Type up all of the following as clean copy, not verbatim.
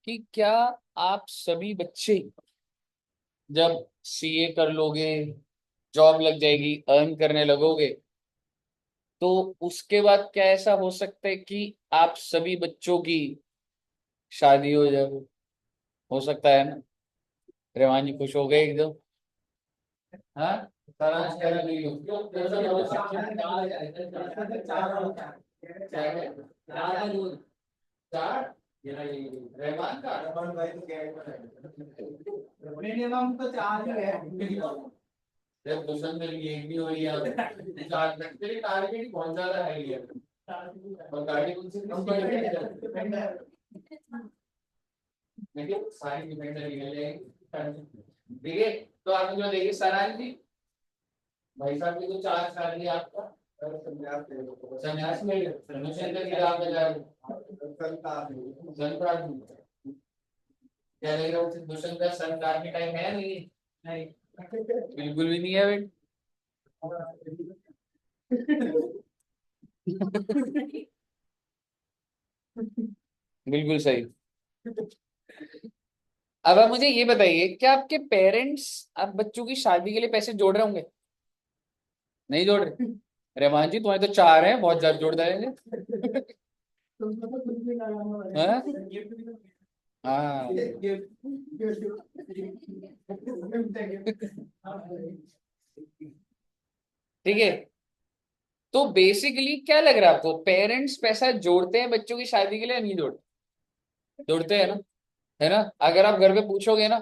कि क्या आप सभी बच्चे जब सीए कर लोगे, जॉब लग जाएगी, अर्न करने लगोगे, तो उसके बाद क्या ऐसा हो सकता है कि आप सभी बच्चों की शादी हो जाए? हो सकता है ना? रेवानी खुश हो गए एकदम। हाँ, सारांश कह रहा नहीं हो। क्यों? कैसा हो सकता है? चार। रहमान का रहमान भाई तो मिनिमम तो चार ही है। जब दुश्मन के लिए एक भी हो रही है चार तक तेरे टारगेट ही बहुत ज्यादा है ये। और गाड़ी कौन सी डिफेंडर। देखिए सारी डिफेंडर निकल जाएंगी। देखिए तो आप जो देखिए सराज जी, भाई साहब की तो चार साल ही आपका संन्यास में धर्मचंद्र की राह पे जा रहे संता क्या लग रहा है दुष्यंत का संतान के टाइम है नहीं? नहीं, बिल्कुल भी नहीं है बेट। बिल्कुल सही। अब आप मुझे ये बताइए, क्या आपके पेरेंट्स आप बच्चों की शादी के लिए पैसे जोड़ रहे होंगे? नहीं जोड़ रहे? रहमान जी तुम्हारे तो चार हैं, बहुत ज्यादा जोड़ देंगे। हाँ? हाँ। ठीक है। तो बेसिकली क्या लग रहा है आपको, पेरेंट्स पैसा जोड़ते हैं बच्चों की शादी के लिए या नहीं जोड़ते? जोड़ते हैं ना? है ना? अगर आप घर पे पूछोगे ना,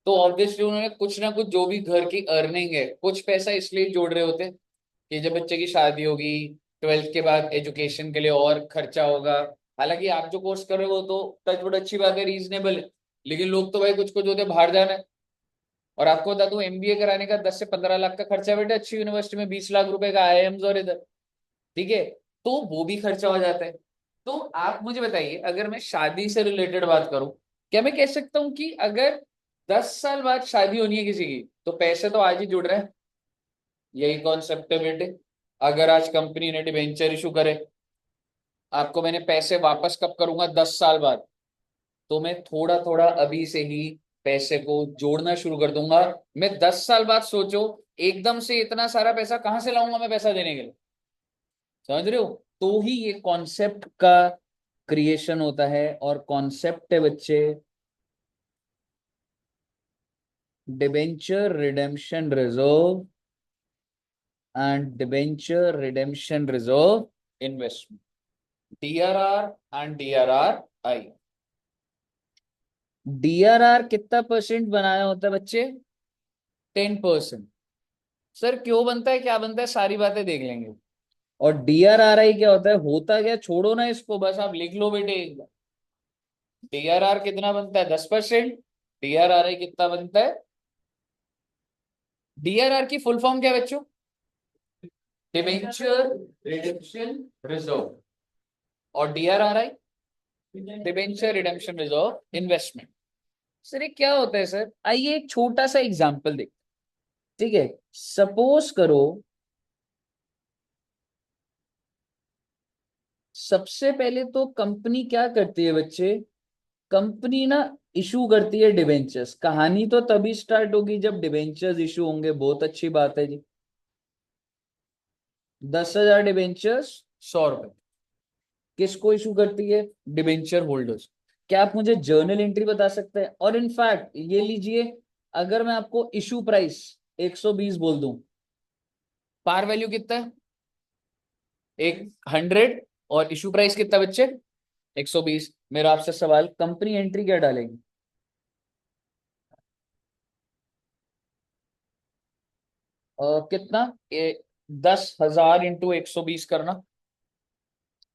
तो ऑब्वियसली उन्होंने कुछ ना कुछ जो भी घर की अर्निंग है, कुछ पैसा इसलिए जोड़ रहे होते हैं कि जब बच्चे की शादी होगी, 12th के बाद एजुकेशन के लिए और खर्चा होगा। हालांकि आप जो कोर्स कर रहे हो वो तो टचवुड अच्छी बात है, रीजनेबल है। लेकिन लोग तो भाई कुछ कुछ होते हैं बाहर जाना है। और आपको बता दूं, एमबीए कराने का 10 से 15 लाख का खर्चा है बेटा, अच्छी यूनिवर्सिटी में 20 लाख रुपए का आईआईएम्स और इधर। ठीक है। तो वो भी खर्चा हो जाता है। तो आप मुझे बताइए, अगर मैं शादी से रिलेटेड बात करूं, क्या मैं कह सकता हूं कि अगर 10 साल बाद शादी होनी है किसी की, तो पैसे तो आज ही जुड़ रहे हैं? यही कॉन्सेप्ट है बेटे। अगर आज कंपनी ने डिवेंचर इशू करे, आपको मैंने पैसे वापस कब करूंगा? 10 साल बाद। तो मैं थोड़ा थोड़ा अभी से ही पैसे को जोड़ना शुरू कर दूंगा। मैं 10 साल बाद सोचो, एकदम से इतना सारा पैसा कहां से लाऊंगा मैं पैसा देने के लिए? समझ रहे हो? तो ही ये कॉन्सेप्ट का क्रिएशन होता है। और कॉन्सेप्ट है बच्चे, debenture redemption reserve and debenture redemption reserve investment, DRR and DRR I. DRR कितना परसेंट बनाया होता है बच्चे? 10%। सर क्यों बनता है, क्या बनता है, सारी बातें देख लेंगे। और डीआरआरआई क्या होता क्या, छोड़ो ना इसको, बस आप लिख लो बेटे एक बार। डीआरआर कितना बनता है? 10%। डीआरआरआई कितना बनता है? डीआरआर की फुल फॉर्म क्या है बच्चों? Debenture redemption reserve. और DRRI, debenture redemption reserve investment. Sir ये क्या होता है सर? आइए एक छोटा सा एग्जांपल देखते हैं। ठीक है। सपोज करो, सबसे पहले तो कंपनी क्या करती है बच्चे, कंपनी ना इशू करती है डिबेंचर्स। कहानी तो तभी स्टार्ट होगी जब डिबेंचर्स इशू होंगे। बहुत अच्छी बात है जी। 10,000 डिबेंचर्स, 100 रुपए। किसको इशू करती है? Debenture holders. क्या आप मुझे जर्नल एंट्री बता सकते हैं? और इनफैक्ट ये लीजिए, अगर मैं आपको इशू प्राइस 120 बोल दूं, पार वैल्यू कितना है? एक 100। और इशू प्राइस कितना बच्चे? 120। मेरा आपसे सवाल, कंपनी एंट्री क्या डालेगी? कितना? 10,000 इंटू 120 करना।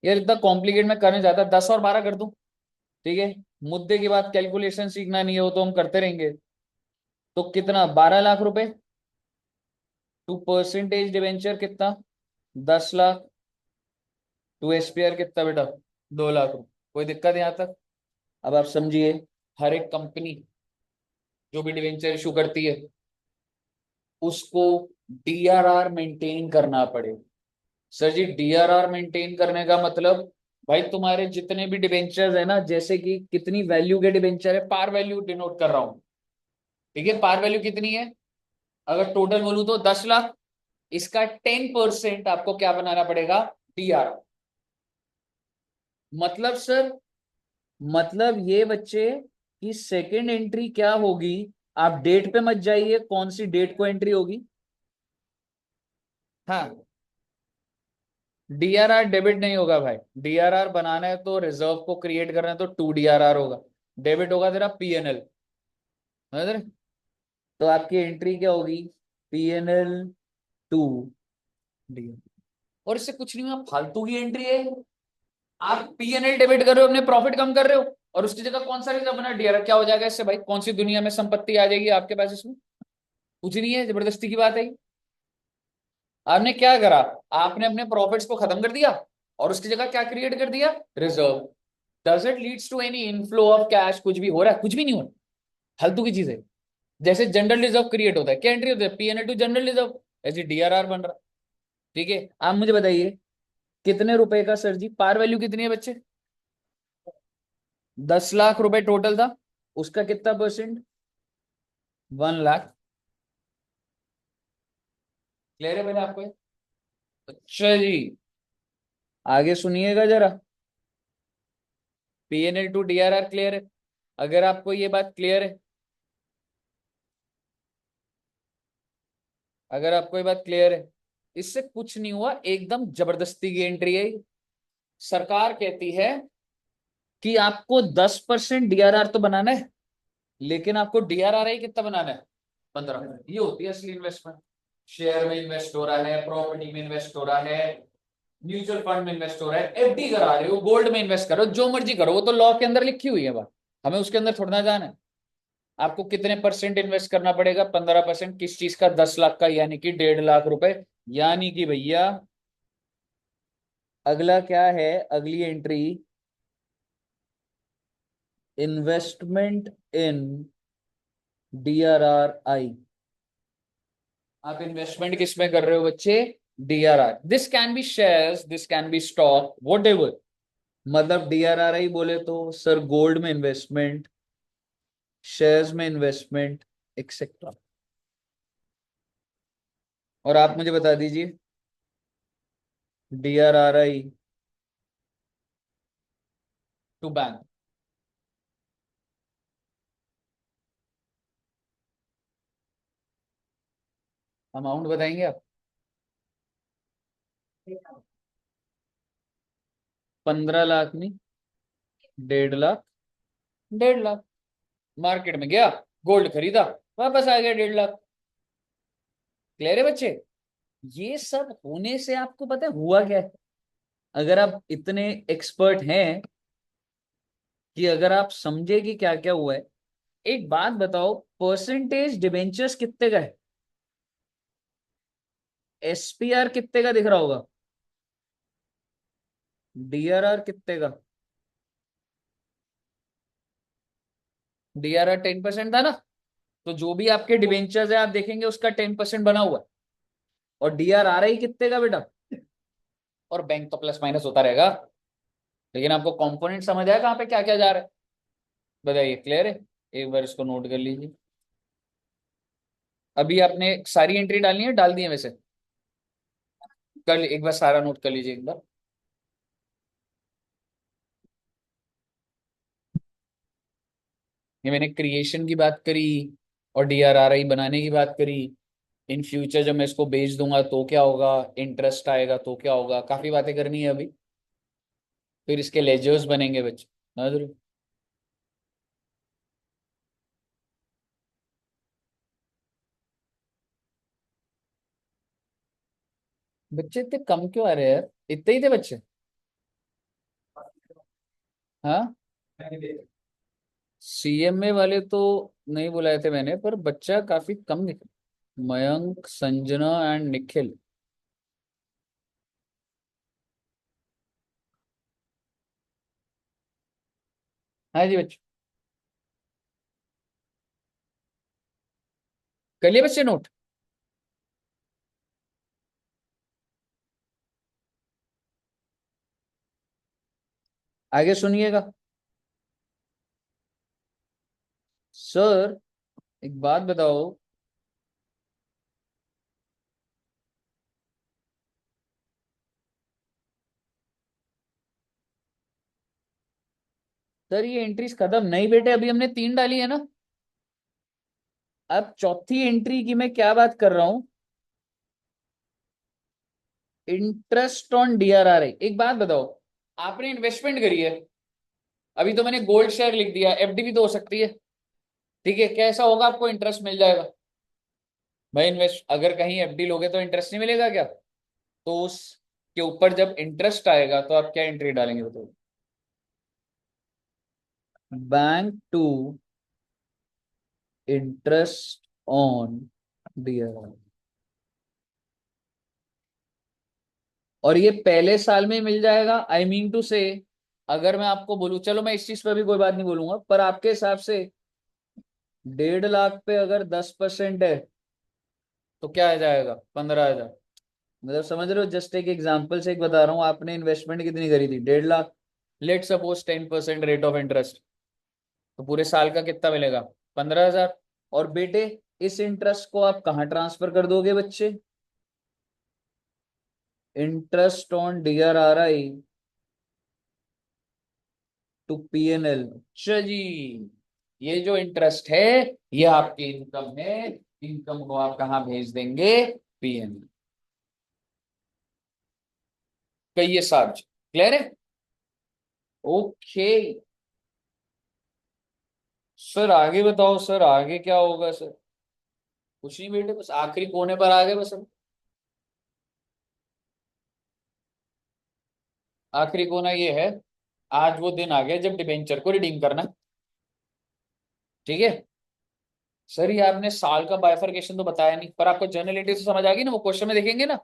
यार इतना कॉम्प्लिकेट मैं करने जाता, 10 और 12 कर दूं? ठीक है। मुद्दे की बात, कैलकुलेशन सीखना नहीं है वो तो हम करते रहेंगे। तो कितना, 12 लाख रुपए। टू परसेंटेज डिवेंचर कितना? 10 लाख। टू एसपीआर कितना बेटा? 2 लाख रुपए। कोई दिक्कत यहाँ तक? अब आप समझिए, हर एक कंपनी जो भी डिवेंचर इशू करती है, उसको डीआरआर मेंटेन करना पड़े। सर जी डीआरआर मेंटेन करने का मतलब, भाई तुम्हारे जितने भी डिबेंचर्स है ना, जैसे कि कितनी वैल्यू के डिबेंचर है, पार वैल्यू डिनोट कर रहा हूं। ठीक है, पार वैल्यू कितनी है? अगर टोटल बोलूं तो 10 लाख। इसका 10% आपको क्या बनाना पड़ेगा? डीआर। मतलब सर, मतलब ये बच्चे की सेकेंड एंट्री क्या होगी? आप डेट पे मत जाइए, कौन सी डेट को एंट्री होगी। हाँ, डीआरआर डेबिट नहीं होगा भाई। डीआरआर बनाना है तो रिजर्व को क्रिएट करना है तो 2 DRR होगा। डेबिट होगा तेरा पीएनएल। तो आपकी एंट्री क्या होगी? PNL 2 D. और इससे कुछ नहीं हुआ, फालतू की एंट्री है। आप पीएनएल डेबिट कर रहे हो, अपने प्रॉफिट कम कर रहे हो, और उसकी जगह कौन सा रिजर्व बना? डीआरआर। क्या हो जाएगा इससे भाई? कौन सी दुनिया में संपत्ति आ जाएगी आपके पास इसमें? कुछ नहीं है, जबरदस्ती की बात है ये। आपने क्या करा? आपने अपने प्रॉफिट्स को खत्म कर दिया और उसकी जगह क्या क्रिएट कर दिया? Reserve. Does it leads to any inflow of cash? कुछ भी हो रहा है? कुछ भी नहीं हो रहा। फालतू की चीज है। जैसे जनरल रिजर्व क्रिएट होता है, क्या एंट्री होती है? PNL to general reserve. ऐसे डीआरआर बन रहा। ठीक है, आप मुझे बताइए कितने रुपए का सर जी पार वैल्यू कितनी है बच्चे? 10 लाख रुपए टोटल था। उसका कितना परसेंट? 1 लाख। क्लियर है मैंने आपको ये? अच्छा जी, आगे सुनिएगा जरा। PNL to DRR क्लियर है? अगर आपको ये बात क्लियर है, अगर आपको ये बात क्लियर है, इससे कुछ नहीं हुआ, एकदम जबरदस्ती की एंट्री है ये। सरकार कहती है कि आपको 10% डीआरआर तो बनाना है, लेकिन आपको डीआरआर ही कितना बनाना है? 15। ये होती है असली इन्वेस्टमेंट। शेयर में इन्वेस्ट हो रहा है, प्रॉपर्टी में इन्वेस्ट हो रहा है, म्यूचुअल फंड में इन्वेस्ट हो रहा है, एफडी करा रहे हो, गोल्ड में इन्वेस्ट करो, जो मर्जी करो, वो तो लॉ के अंदर लिखी हुई है बात। हमें उसके अंदर थोड़ा ना जाना है। आपको कितने परसेंट इन्वेस्ट करना पड़ेगा? 15%। किस चीज का? 10 लाख का, यानी कि 1.5 लाख रुपए। यानी कि भैया अगला क्या है? अगली एंट्री, इन्वेस्टमेंट इन DRRI। आप इन्वेस्टमेंट किस में कर रहे हो बच्चे? DRR. This can be shares, this can be stock, what ever. मतलब डीआरआरआई बोले तो सर गोल्ड में इन्वेस्टमेंट, शेयर्स में इन्वेस्टमेंट, एक्सेट्रा। और आप मुझे बता दीजिए, डीआरआरआई टू बैंक, अमाउंट बताएंगे आप? 15 लाख नहीं, 1.5 लाख। 1.5 लाख। मार्केट में गया, गोल्ड खरीदा, वापस आ गया 1.5 लाख। क्लियर है बच्चे? ये सब होने से आपको पता है हुआ क्या है? अगर आप इतने एक्सपर्ट हैं कि अगर आप समझे कि क्या क्या हुआ है, एक बात बताओ, परसेंटेज डिबेंचर्स कितने का है? SPR कितने का दिख रहा होगा? DRR कितने का? DRR 10% था ना? तो जो भी आपके डिबेंचर्स है आप देखेंगे उसका 10% बना हुआ है। और DRR ही कितने का बेटा? और बैंक तो प्लस माइनस होता रहेगा। लेकिन आपको कंपोनेंट समझ आया कहाँ पे क्या क्या जा रहा है? बताइए, क्लियर है? एक बार इसको नोट कर लीजिए। अभी आपने सारी एंट्री डालनी है, डाल दी है वैसे? कर एक बार सारा नोट कर लीजिए एक बार। ये मैंने क्रिएशन की बात करी और DRRI बनाने की बात करी। इन फ्यूचर जब मैं इसको बेच दूंगा तो क्या होगा, इंटरेस्ट आएगा तो क्या होगा, काफी बातें करनी है अभी। फिर इसके लेजर्स बनेंगे बच्चे, समझ रहे हो? बच्चे इतने कम क्यों आ रहे हैं यार? इतने ही थे बच्चे? हाँ, CMA वाले तो नहीं बुलाए थे मैंने, पर बच्चा काफी कम निकला। मयंक, संजना एंड निखिल। हाँ जी बच्चे, कर लिए बच्चे नोट? आगे सुनिएगा सर, एक बात बताओ, सर ये एंट्रीज खत्म नहीं बेटे, अभी हमने 3 डाली है ना। अब चौथी एंट्री की मैं क्या बात कर रहा हूं, इंटरेस्ट ऑन डीआरआरआई। एक बात बताओ, आपने इन्वेस्टमेंट करी है, अभी तो मैंने गोल्ड शेयर लिख दिया, एफडी भी तो हो सकती है, ठीक है, कैसा होगा, आपको इंटरेस्ट मिल जाएगा। भाई इन्वेस्ट अगर कहीं एफडी लोगे तो इंटरेस्ट नहीं मिलेगा क्या? तो उसके ऊपर जब इंटरेस्ट आएगा तो आप क्या एंट्री डालेंगे बताओ? Bank to interest on DRR. और ये पहले साल में मिल जाएगा, आई मीन टू से, अगर मैं आपको बोलूं, चलो मैं इस चीज पर भी कोई बात नहीं बोलूंगा, पर आपके हिसाब से 1.5 लाख पे अगर 10% है तो क्या आ जाएगा? 15,000। मतलब समझ रहे हो, जस्ट एक एग्जाम्पल से एक बता रहा हूँ, आपने इन्वेस्टमेंट कितनी करी थी? 1.5 lakh. Let suppose 10% rate of interest, तो पूरे साल का कितना मिलेगा? 15,000। और बेटे इस इंटरेस्ट को आप कहाँ ट्रांसफर कर दोगे बच्चे? Interest on DRRI to PNL. अच्छा जी, ये जो इंटरेस्ट है ये आपकी इनकम है, इनकम को आप कहाँ भेज देंगे? पीएनएल। कहिए ये साहब, क्लियर है? ओके सर, आगे बताओ सर, आगे क्या होगा सर? कुछ नहीं बेटे, बस आखिरी कोने पर आ गए बस हम। आखिरी कोना ये है, आज वो दिन आ गया जब डिबेंचर को रिडीम करना है, ठीक है। सर ये आपने साल का बाइफरकेशन तो बताया नहीं, पर आपको जर्नल एंट्री से समझ आ गई ना, वो क्वेश्चन में देखेंगे ना।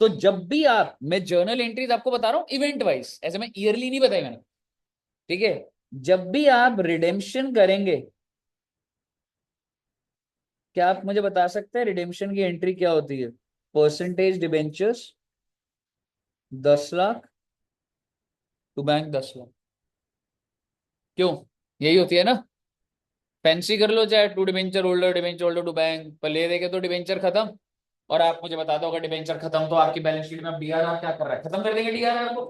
तो जब भी आप, मैं जर्नल एंट्रीज आपको बता रहा हूँ इवेंट वाइज, ऐसे मैं ईयरली नहीं बताई मैंने, ठीक है। जब भी आप रिडेम्पशन करेंगे, क्या आप मुझे बता सकते हैं रिडेम्पशन की एंट्री क्या होती है? Percentage debentures 10 lakh to bank 10 lakh. क्यों? यही होती है ना, फैंसी कर लो, चाहे to debenture holder to bank पर ले देंगे तो डिबेंचर खत्म। और आप मुझे बता दो, अगर डिबेंचर खत्म तो आपकी बैलेंस शीट में अब डीआरआर क्या कर रहा है? खत्म कर देंगे डीआरआर को।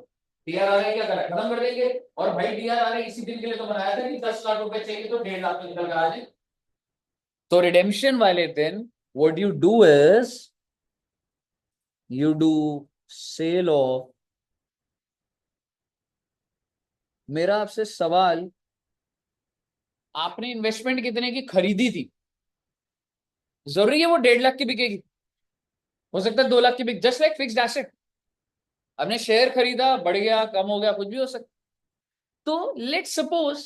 डीआरआर क्या कर रहा है? खत्म कर देंगे। और भाई डीआरआर इसी दिन के लिए तो बनाया था कि 10 लाख रुपए चाहिए तो 1.5 लाख में निकल कर आ जाए। तो रिडेम्पशन वाले दिन what you do is you do sell off. मेरा आपसे सवाल, आपने इन्वेस्टमेंट कितने की खरीदी थी? जरूरी है वो 1.5 लाख की बिकेगी? हो सकता है 2 लाख की बिक, जस्ट लाइक फिक्स्ड एसेट। हमने शेयर खरीदा, बढ़ गया कम हो गया कुछ भी हो सकता। तो लेट सपोज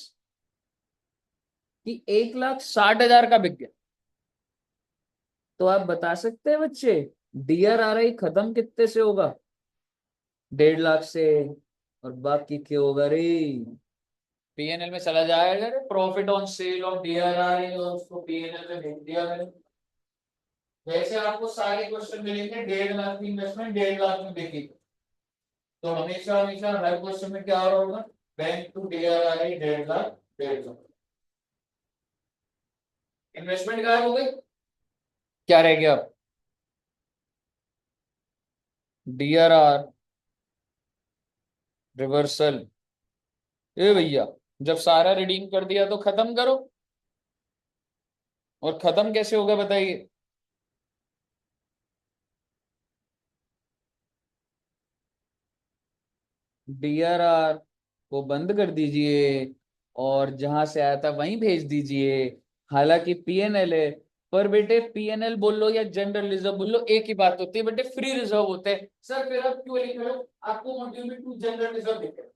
कि 1,60,000 का बिक गया, तो आप बता सकते हैं बच्चे डीआरआरआई खत्म कितने से होगा? 1.5 लाख से। और बाकी क्या होगा रे? पीएनएल में चला जाएगा रे, प्रॉफिट ऑन सेल ऑफ डीआरआरआई, और उसको पीएनएल में भेज दिया मैंने। वैसे आपको सारे क्वेश्चन मिलेंगे 1.5 लाख की इन्वेस्टमेंट 1.5 लाख में बिकी, तो हमेशा हमेशा हर क्वेश्चन में क्या होगा? Bank to DRRI 1.5 lakh 1.5 lakh. Investment गायब हो गई, क्या रह गया? DRR reversal. ए भैया, जब सारा रिडीम कर दिया तो खत्म करो। और खत्म कैसे होगा बताइए? डीआरआर को बंद कर दीजिए और जहां से आया था वहीं भेज दीजिए। हालांकि पीएनएल है, पर बेटे पीएनएल बोल लो या जनरल रिजर्व बोल लो, एक ही बात होती है बेटे, फ्री रिजर्व होते हैं। सर फिर आप क्यों लिख रहे हो? आपको मॉड्यूल में टू जनरल रिजर्व दिख रहे हैं।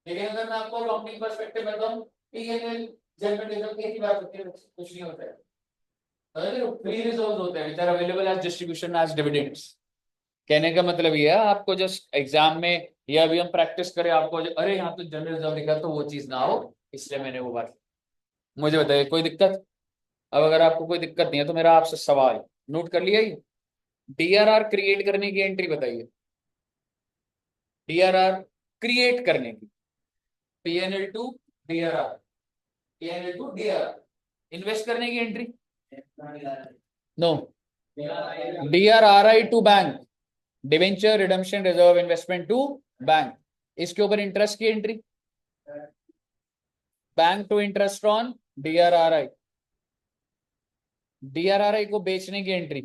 लेकिन अगर मैं आपको लॉन्ग पर्सपेक्टिव बताऊं, पीएनएल जनरल रिजर्व एक ही बात होती है, कुछ नहीं होता है। फ्री रिजर्व होते हैं, which are available as distribution as dividends. कहने का मतलब ये है, आपको जस्ट एग्जाम में या अभी हम प्रैक्टिस करें, आपको अरे यहाँ तो जनरल रिजर्व लिखा, तो वो चीज ना हो, इसलिए मैंने वो बात। मुझे बताइए कोई दिक्कत? अब अगर आपको कोई दिक्कत नहीं है तो मेरा आपसे सवाल, नोट कर लिया ये, डीआरआर क्रिएट करने की एंट्री बताइए। डीआरआर क्रिएट करने की। PNL to DRR, PNL to DRR, invest करने की entry. No, DRRI to bank, debenture redemption reserve investment to bank, इसके ऊपर इंटरेस्ट की entry. Bank to interest on DRRI, DRRI को बेचने की entry.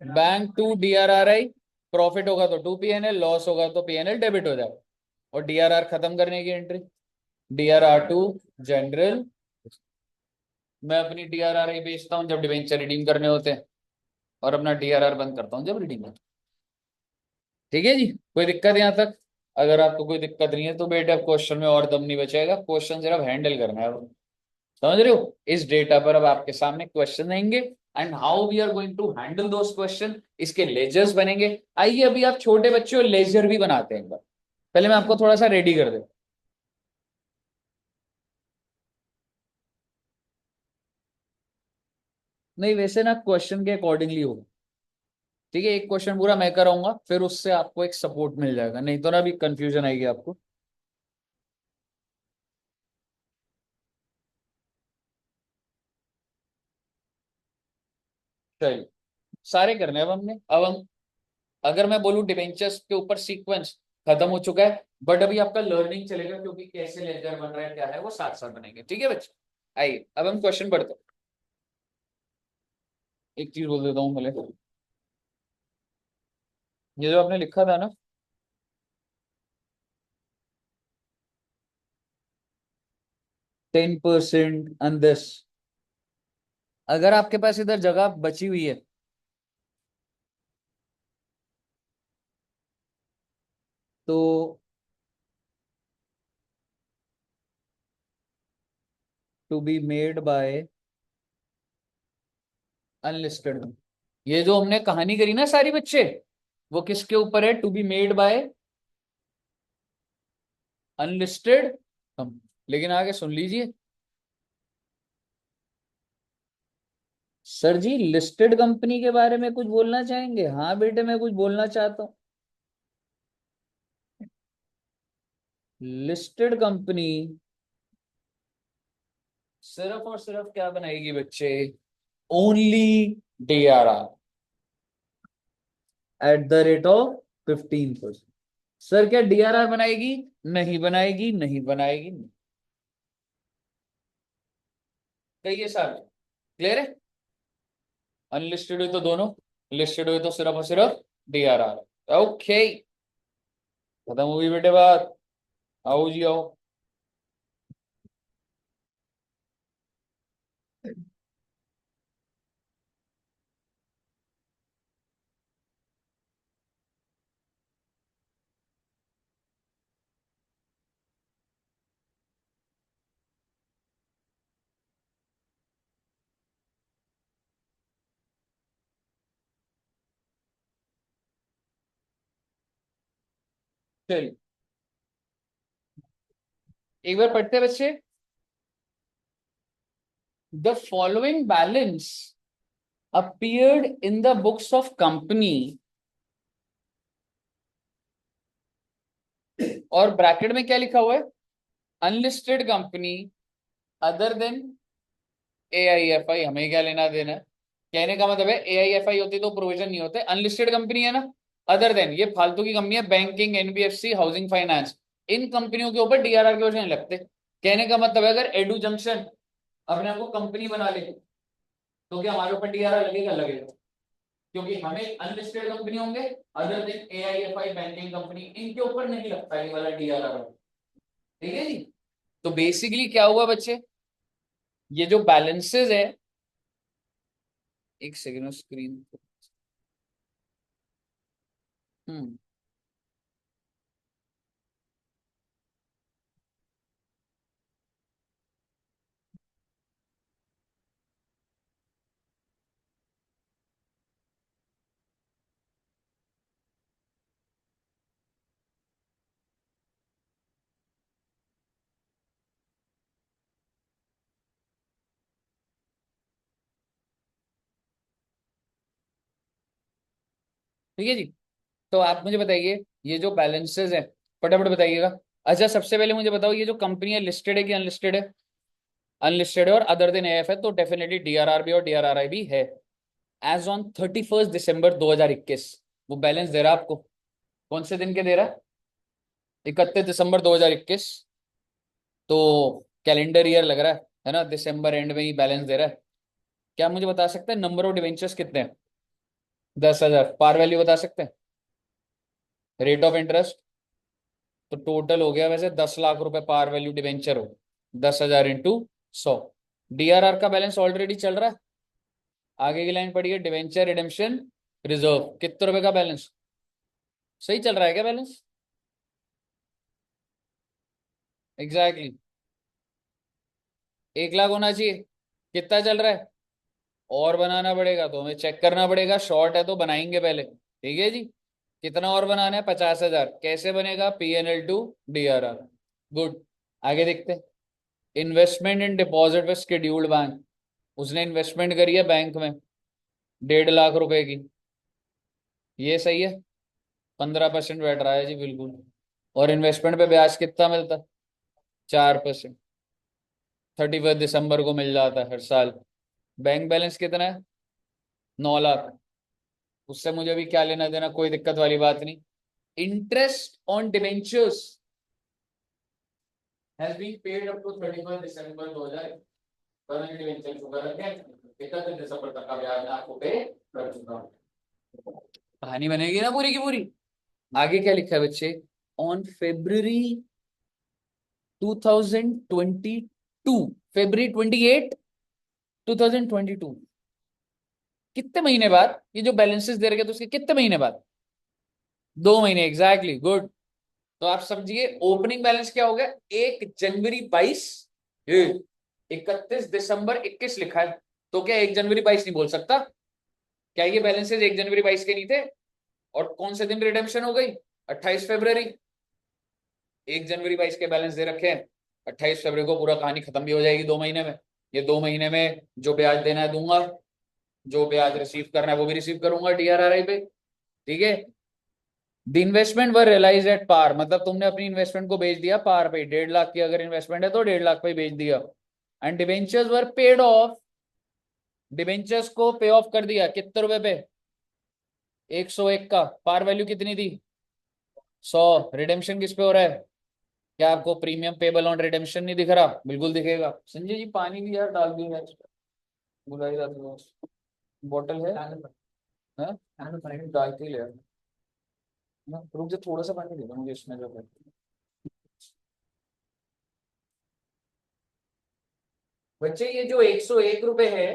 Bank to DRRI, profit होगा तो टू पीएनएल, लॉस होगा तो पीएनएल डेबिट हो जाएगा। और डीआरआर खत्म करने की एंट्री, डीआरआर टू जनरल, मैं अपनी डीआरआरआई बेचता हूं जब डिवेंचर रिडीम करने होते हैं, और अपना डीआरआर बंद करता हूं जब रिडीम होता है। ठीक है जी, कोई दिक्कत यहाँ तक? अगर आपको कोई दिक्कत नहीं है तो बेटे अब क्वेश्चन में और दम नहीं बचेगा, क्वेश्चन सिर्फ हैंडल करना है अब। समझ रहे हो? इस डेटा पर अब आपके सामने क्वेश्चन आएंगे, and how we are going to handle those question, इसके लेजर्स बनेंगे। आइए अभी आप छोटे बच्चे हो, लेजर भी बनाते हैं एक बार, पहले मैं आपको थोड़ा सा रेडी कर दे। नहीं, वैसे ना क्वेश्चन के अकॉर्डिंगली होगा। ठीक है, एक क्वेश्चन पूरा मैं कराऊंगा, फिर उससे आपको एक सपोर्ट मिल जाएगा, नहीं तो ना अभी कंफ्यूजन आएगी आपको। चलिए, सारे करने हैं अब हमने। अब हम, अगर मैं बोलूं डिबेंचर्स के ऊपर सीक्वेंस खत्म हो चुका है, बट अभी आपका लर्निंग चलेगा, क्योंकि कैसे लेजर बन रहा है क्या है वो साथ साथ बनेंगे। ठीक है बच्चे, आइए अब हम क्वेश्चन पढ़ते हैं। एक चीज बोल देता हूँ पहले, ये जो आपने लिखा था ना, 10% ऑन दिस, अगर आपके पास इधर जगह बची हुई है तो to be made by unlisted. ये जो हमने कहानी करी ना सारी बच्चे, वो किसके ऊपर है? To be made by unlisted हम। लेकिन आगे सुन लीजिए, सर जी लिस्टेड कंपनी के बारे में कुछ बोलना चाहेंगे? हाँ बेटे, मैं कुछ बोलना चाहता हूँ। लिस्टेड कंपनी सिर्फ और सिर्फ क्या बनाएगी बच्चे? Only DRR at the rate of 15%। Sir क्या डीआरआर बनाएगी? नहीं बनाएगी, नहीं बनाएगी, नहीं। कहिए सर, क्लियर है? अनलिस्टेड हुई तो दोनों, लिस्टेड हुई तो सिर्फ और सिर्फ डीआरआर। ओके, खत्म हुई बेटे बात। आओ जी आओ। चलिए, एक बार पढ़ते हैं बच्चे। The following balance appeared in the books of company, और ब्रैकेट में क्या लिखा हुआ है? Unlisted company other than A I F I. हमें क्या लेना देना है? कहने का मतलब है ए आई एफ आई होती तो प्रोविजन नहीं होते। अनलिस्टेड कंपनी है ना, अदर देन ये फालतू की कंपनी है, बैंकिंग, एनबीएफसी, हाउसिंग फाइनेंस, इन कंपनियों के ऊपर डीआरआर के वजह नहीं लगते। कहने का मतलब है अगर एडू जंक्शन अपने आपको कंपनी बना ले तो क्या हमारे ऊपर डीआरआर लगेगा? लगेगा, क्योंकि हमें अनलिस्टेड कंपनी होंगे, अदर देन एआईएफआई, बैंकिंग कंपनी, इनके ऊपर नहीं लगता ये वाला डीआरआर। ठीक है जी। तो बेसिकली क्या हुआ बच्चे, ये जो बैलेंसेस है, एक सेकेंड स्क्रीन। हम्म, ठीक है जी। तो आप मुझे बताइए, ये जो बैलेंसेस है फटाफट बताइएगा। अच्छा सबसे पहले मुझे बताओ, ये जो कंपनी है लिस्टेड है कि अनलिस्टेड है? अनलिस्टेड है, और अदर देन एएफ है, तो डेफिनेटली डीआरआर भी और डीआरआरआई भी है। एज ऑन 31 दिसंबर 2021 वो बैलेंस दे रहा है आपको। कौन से दिन के दे रहा है? 31 दिसंबर 2021। तो कैलेंडर ईयर लग रहा है ना, दिसंबर एंड में ही बैलेंस दे रहा है। क्या आप मुझे बता सकते हैं नंबर ऑफ डिवेंचर्स कितने हैं? 10,000। पार वैल्यू बता सकते हैं? Rate of interest? तो टोटल हो गया वैसे 10 लाख रुपए पार वैल्यू डिवेंचर हो। 10,000 इंटू 100। डीआरआर का बैलेंस ऑलरेडी चल रहा है। आगे की लाइन पढ़िए, डिवेंचर रिडेम्पशन रिजर्व कितने रुपए का बैलेंस? सही चल रहा है क्या बैलेंस? Exactly exactly। 1 लाख होना चाहिए। कितना चल रहा है? और बनाना पड़ेगा, तो हमें चेक करना पड़ेगा, शॉर्ट है तो बनाएंगे पहले, ठीक है जी। कितना और बनाना है? 50,000। कैसे बनेगा? PNL to DRR। गुड। आगे देखते हैं। Investment in deposit with scheduled bank. उसने इन्वेस्टमेंट करी है बैंक में 1.5 लाख रुपए की। ये सही है। 15% बैठ रहा है जी, बिल्कुल। और इन्वेस्टमेंट पे ब्याज कितना मिलता है? 4%। 31 दिसंबर को मिल जाता है हर साल। बैंक बैलेंस कितना है? 9 लाख। उससे मुझे भी क्या लेना देना, कोई दिक्कत वाली बात नहीं। Interest on debentures has been paid up to 31 December 2000। Current debenture को कर रखे 31 दिसंबर तक का ब्याज मैं आपको पे कर चुका हूँ। कहानी बनेगी ना पूरी की पूरी। आगे क्या लिखा है बच्चे? On February 2022, February 28, 2022। कितने महीने बाद ये जो बैलेंसेस दे रखे, तो उसके कितने महीने बाद? 2 महीने, एग्जैक्टली, गुड। तो आप समझिए ओपनिंग बैलेंस क्या हो गया? 1 जनवरी 22। ये 31 दिसंबर 21 लिखा है, तो क्या 1 जनवरी 22 नहीं बोल सकता? क्या ये बैलेंसेस 1 जनवरी 22 के नहीं थे? और कौन से दिन रिडेम्पशन हो गई? 28 फरवरी। 1 जनवरी 22 के बैलेंस दे रखे हैं। 28 फरवरी को पूरा कहानी खत्म भी हो जाएगी 2 महीने में। ये 2 महीने में जो ब्याज देना है दूंगा, जो ब्याज रिसीव करना है वो भी रिसीव करूंगा DRRI पे, ठीक है। The investment were realise at par, मतलब तुमने अपनी इन्वेस्टमेंट को बेच दिया पार पे। 1.5 लाख की अगर इन्वेस्टमेंट है तो 1.5 लाख पे बेच दिया। And debentures were paid of, debentures को पे ऑफ कर दिया कितने रुपए पे? 101 का। पार वैल्यू कितनी थी? 100। रिडेम्पशन किस पे हो रहा है? क्या आपको प्रीमियम पेबल ऑन रिडेम्पशन नहीं दिख रहा? बिल्कुल दिखेगा। संजय जी पानी भी यार डाल दी है, बुलाई जाती है। बॉटल है? हाँ? डाल के ले आओ। ना, रुक जा, थोड़ा सा पानी दे दो मुझे इसमें जो है। बच्चे ये जो 101 रुपए है,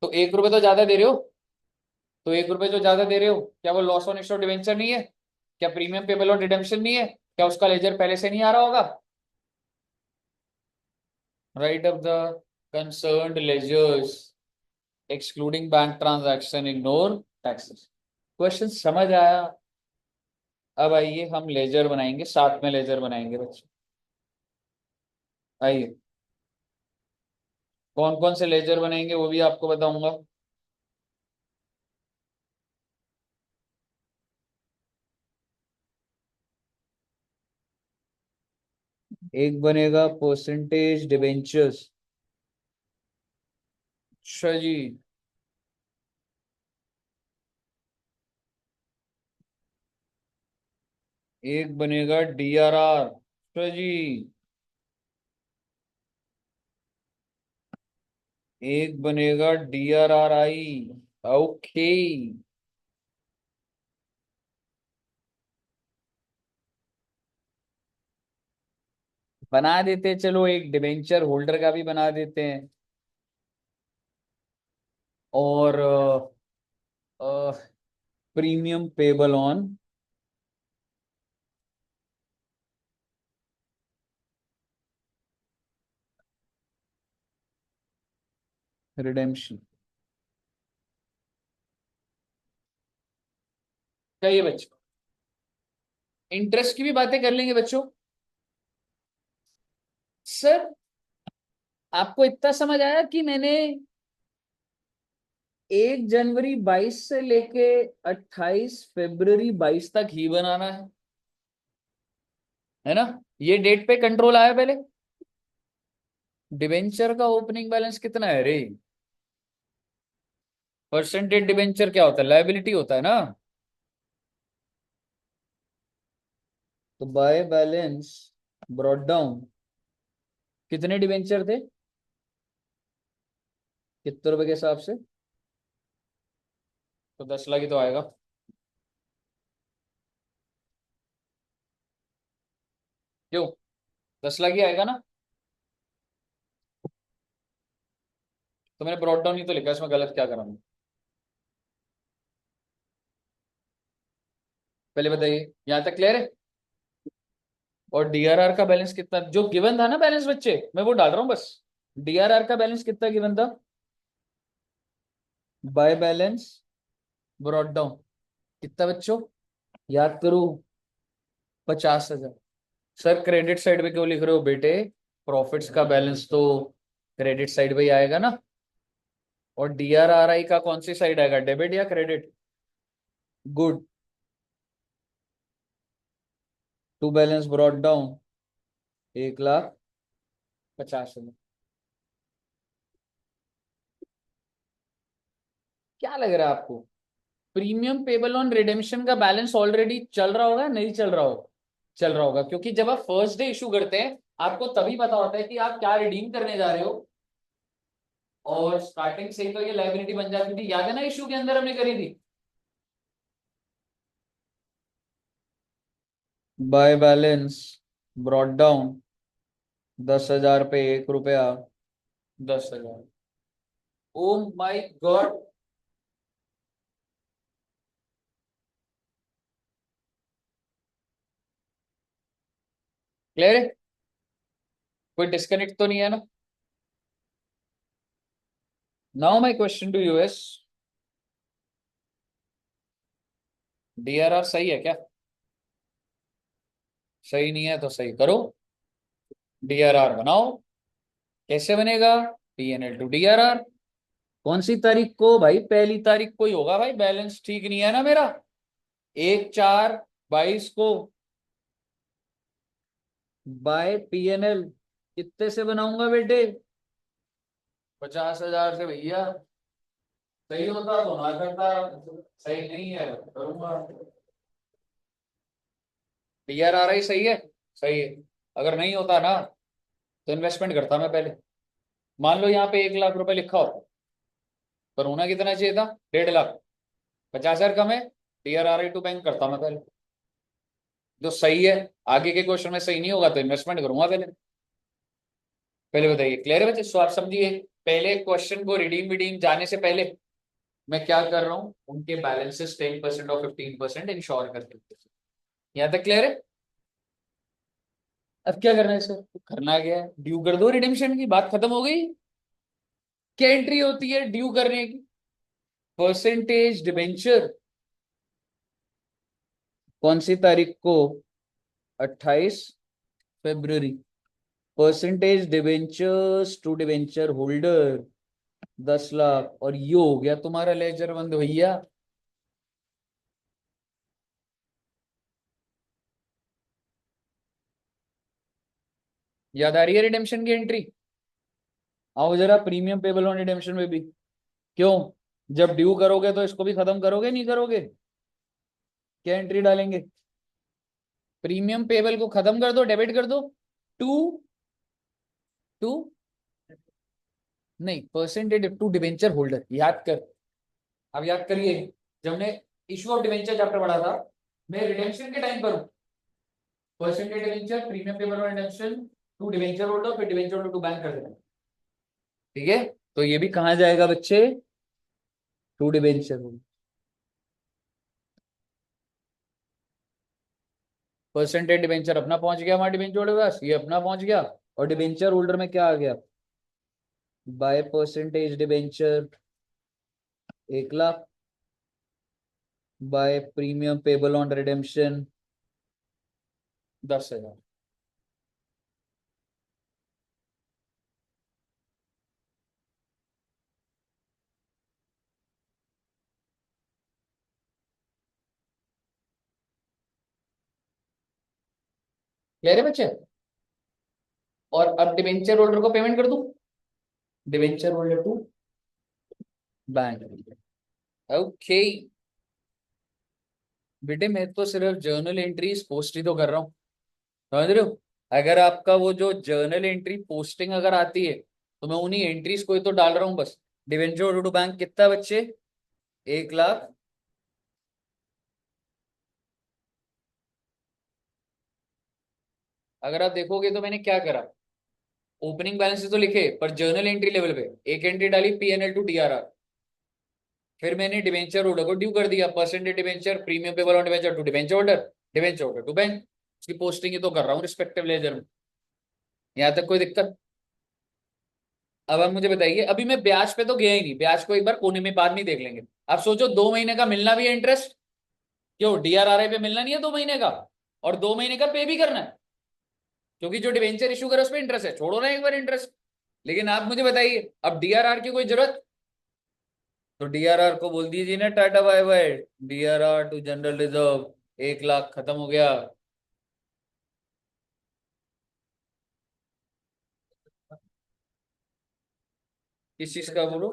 तो 1 रुपए तो ज्यादा दे रहे हो। तो 1 रुपए जो ज्यादा दे रहे हो, क्या वो loss on issue of debenture नहीं है? क्या प्रीमियम पेबल ऑन रिडेम्पशन नहीं है? क्या उसका लेजर पहले से नहीं आ रहा होगा? Write off the concerned ledgers excluding bank transaction ignore taxes. Question समझ आया? अब आइए हम लेजर बनाएंगे, साथ में लेजर बनाएंगे बच्चे। आइए, कौन कौन से लेजर बनाएंगे वो भी आपको बताऊंगा। एक बनेगा परसेंटेज डिबेंचर्स। अच्छा जी। एक बनेगा DRR। अच्छा जी। एक बनेगा DRRI। ओके। बना देते, चलो एक डिबेंचर होल्डर का भी बना देते हैं। और प्रीमियम पेबल ऑन रिडेम्पशन। चाहिए बच्चों? इंटरेस्ट की भी बातें कर लेंगे बच्चों। सर आपको इतना समझ आया कि मैंने 1 जनवरी 22 से लेके 28 फरवरी 22 तक ही बनाना है? है ना। ये डेट पे कंट्रोल आया पहले। डिबेंचर का ओपनिंग बैलेंस कितना है रे? परसेंटेज डिबेंचर क्या होता है? लायबिलिटी होता है ना। तो बाय बैलेंस ब्रॉट डाउन कितने डिबेंचर थे? कितने रुपए के हिसाब से? तो 10 लाख ही तो आएगा। क्यों? 10 लाख ही आएगा ना। तो मैंने ब्रॉट डाउन ही तो लिखा, इसमें गलत क्या करा मैं? पहले बताइए, यहां तक क्लियर है? और डीआरआर का बैलेंस कितना जो गिवन था ना बैलेंस बच्चे, मैं वो डाल रहा हूँ बस। डीआरआर का बैलेंस कितना गिवन था? बाय बैलेंस ब्रॉट डाउन कितना बच्चों? याद करो। 50,000। सर क्रेडिट साइड पे क्यों लिख रहे हो बेटे? प्रॉफिट्स का बैलेंस तो क्रेडिट साइड पे ही आएगा ना। और डीआरआरआई का कौन सी साइड आएगा, डेबिट या credit? Good. To balance brought down 1,50,000। क्या लग रहा है आपको? प्रीमियम पेबल ऑन रिडेम्पशन का बैलेंस ऑलरेडी चल रहा होगा, नहीं चल रहा होगा? चल रहा होगा, क्योंकि जब आप फर्स्ट डे इशू करते हैं आपको तभी पता होता है कि आप क्या रिडीम करने जा रहे हो। और स्टार्टिंग से ही तो ये लाइबिलिटी बन जाती थी, याद है ना इशू के अंदर हमने करी थी। बाय बैलेंस ब्रॉट डाउन 10,000 पे 1 रुपया। 10,000। ओ माई गॉड। क्लियर है? कोई डिस्कनेक्ट तो नहीं है ना? Now my question to you is, DRR सही है क्या? सही नहीं है तो सही करो। डीआरआर बनाओ। कैसे बनेगा? PNL to DRR. कौन सी तारीख को भाई? पहली तारीख को ही होगा भाई, बैलेंस ठीक नहीं है ना मेरा। 1/4/22 को बाय पीएनएल कितने से बनाऊंगा बेटे? 50,000 से भैया। सही होता तो ना करता। सही नहीं है करूंगा। डीआरआरआई सही है? सही है। अगर नहीं होता ना तो इन्वेस्टमेंट करता मैं पहले। मान लो यहाँ पे 1 लाख रुपए लिखा होता, पर होना कितना चाहिए था? 1.5 लाख। 50,000 कम है। डीआरआरआई टू बैंक करता मैं पहले। जो सही है। आगे के क्वेश्चन में सही नहीं होगा तो इन्वेस्टमेंट करूंगा पहले। पहले बताइए, क्लियर है बच्चे? सो आप समझिए, पहले क्वेश्चन को रिडीम विडीम जाने से पहले मैं क्या कर रहा हूँ, उनके बैलेंसेस 10% और 15% इंश्योर करके। यहाँ तक क्लियर है? अब क्या करना है सर? करना क्या है? ड्यू कर दो, रिडेम्पशन की बात खत्म हो गई। क्या एंट्री होती है ड्यू करने की? परसेंटेज डिबेंचर कौन सी तारीख को? 28 फरवरी। Percentage debentures to debenture holder 10 lakh, और ये हो गया तुम्हारा लेजर बंद भैया। याद आ रही है रिडेम्पशन की एंट्री? आओ जरा प्रीमियम पेबल ऑन रिडेम्पशन में भी। क्यों? जब ड्यू करोगे तो इसको भी खत्म करोगे, नहीं करोगे? क्या एंट्री डालेंगे? प्रीमियम पेबल को खत्म कर दो, डेबिट कर दो। टू टू नहीं, परसेंटेज टू डिबेंचर होल्डर, याद कर। अब याद करिए, जब हमने इशू ऑफ डिबेंचर चैप्टर पढ़ा था, मैं रिडेम्पशन के टाइम पर हूं। Percentage debenture, premium payable on redemption, to debenture holder, फिर डिबेंचर होल्डर टू बैंक कर देना। ठीक है। तो ये भी कहां जाएगा बच्चे? To debenture. परसेंटेज डिबेंचर अपना पहुंच गया हमारे डिबेंचर होल्डर के पास, ये अपना पहुंच गया। और डिबेंचर होल्डर में क्या आ गया? By percentage debenture 1 lakh, by premium payable on redemption 10,000। Clear है बच्चे? और अब डिवेंचर होल्डर को पेमेंट कर दूं, debenture holder to bank. Okay बेटे, मैं तो सिर्फ जर्नल एंट्रीज पोस्ट ही तो कर रहा हूँ, समझ रहे हो? अगर आपका वो जो जर्नल एंट्री पोस्टिंग अगर आती है तो मैं उन्हीं एंट्रीज को ही तो डाल रहा हूँ बस। डिवेंचर टू बैंक कितना है बच्चे? 1 लाख। अगर आप देखोगे तो मैंने क्या करा, ओपनिंग बैलेंस तो लिखे पर जर्नल एंट्री लेवल पे एक एंट्री डाली पीएनएल टू डीआरआर। फिर मैंने डिवेंचर होल्डर को ड्यू कर दिया percentage debenture premium payable on debenture to debenture holder, debenture holder to bank. उसकी पोस्टिंग ही तो कर रहा हूँ रिस्पेक्टिव लेजर में। यहाँ तक कोई दिक्कत? अब आप मुझे बताइए, अभी मैं ब्याज पे तो गया ही नहीं, ब्याज को एक बार कोने में बाद में देख लेंगे। आप सोचो 2 महीने का मिलना भी है इंटरेस्ट, क्यों डीआरआरआई पे मिलना नहीं है 2 महीने का, और 2 महीने का पे भी करना है, क्योंकि जो डिवेंचर इशू करे उस पर इंटरेस्ट है, छोड़ो ना एक बार इंटरेस्ट। लेकिन आप मुझे बताइए अब डीआरआर की कोई जरूरत, तो डीआरआर को बोल दीजिए ना टाटा bye bye, DRR to general reserve, 1 lakh खत्म हो गया। किस चीज का बोलो?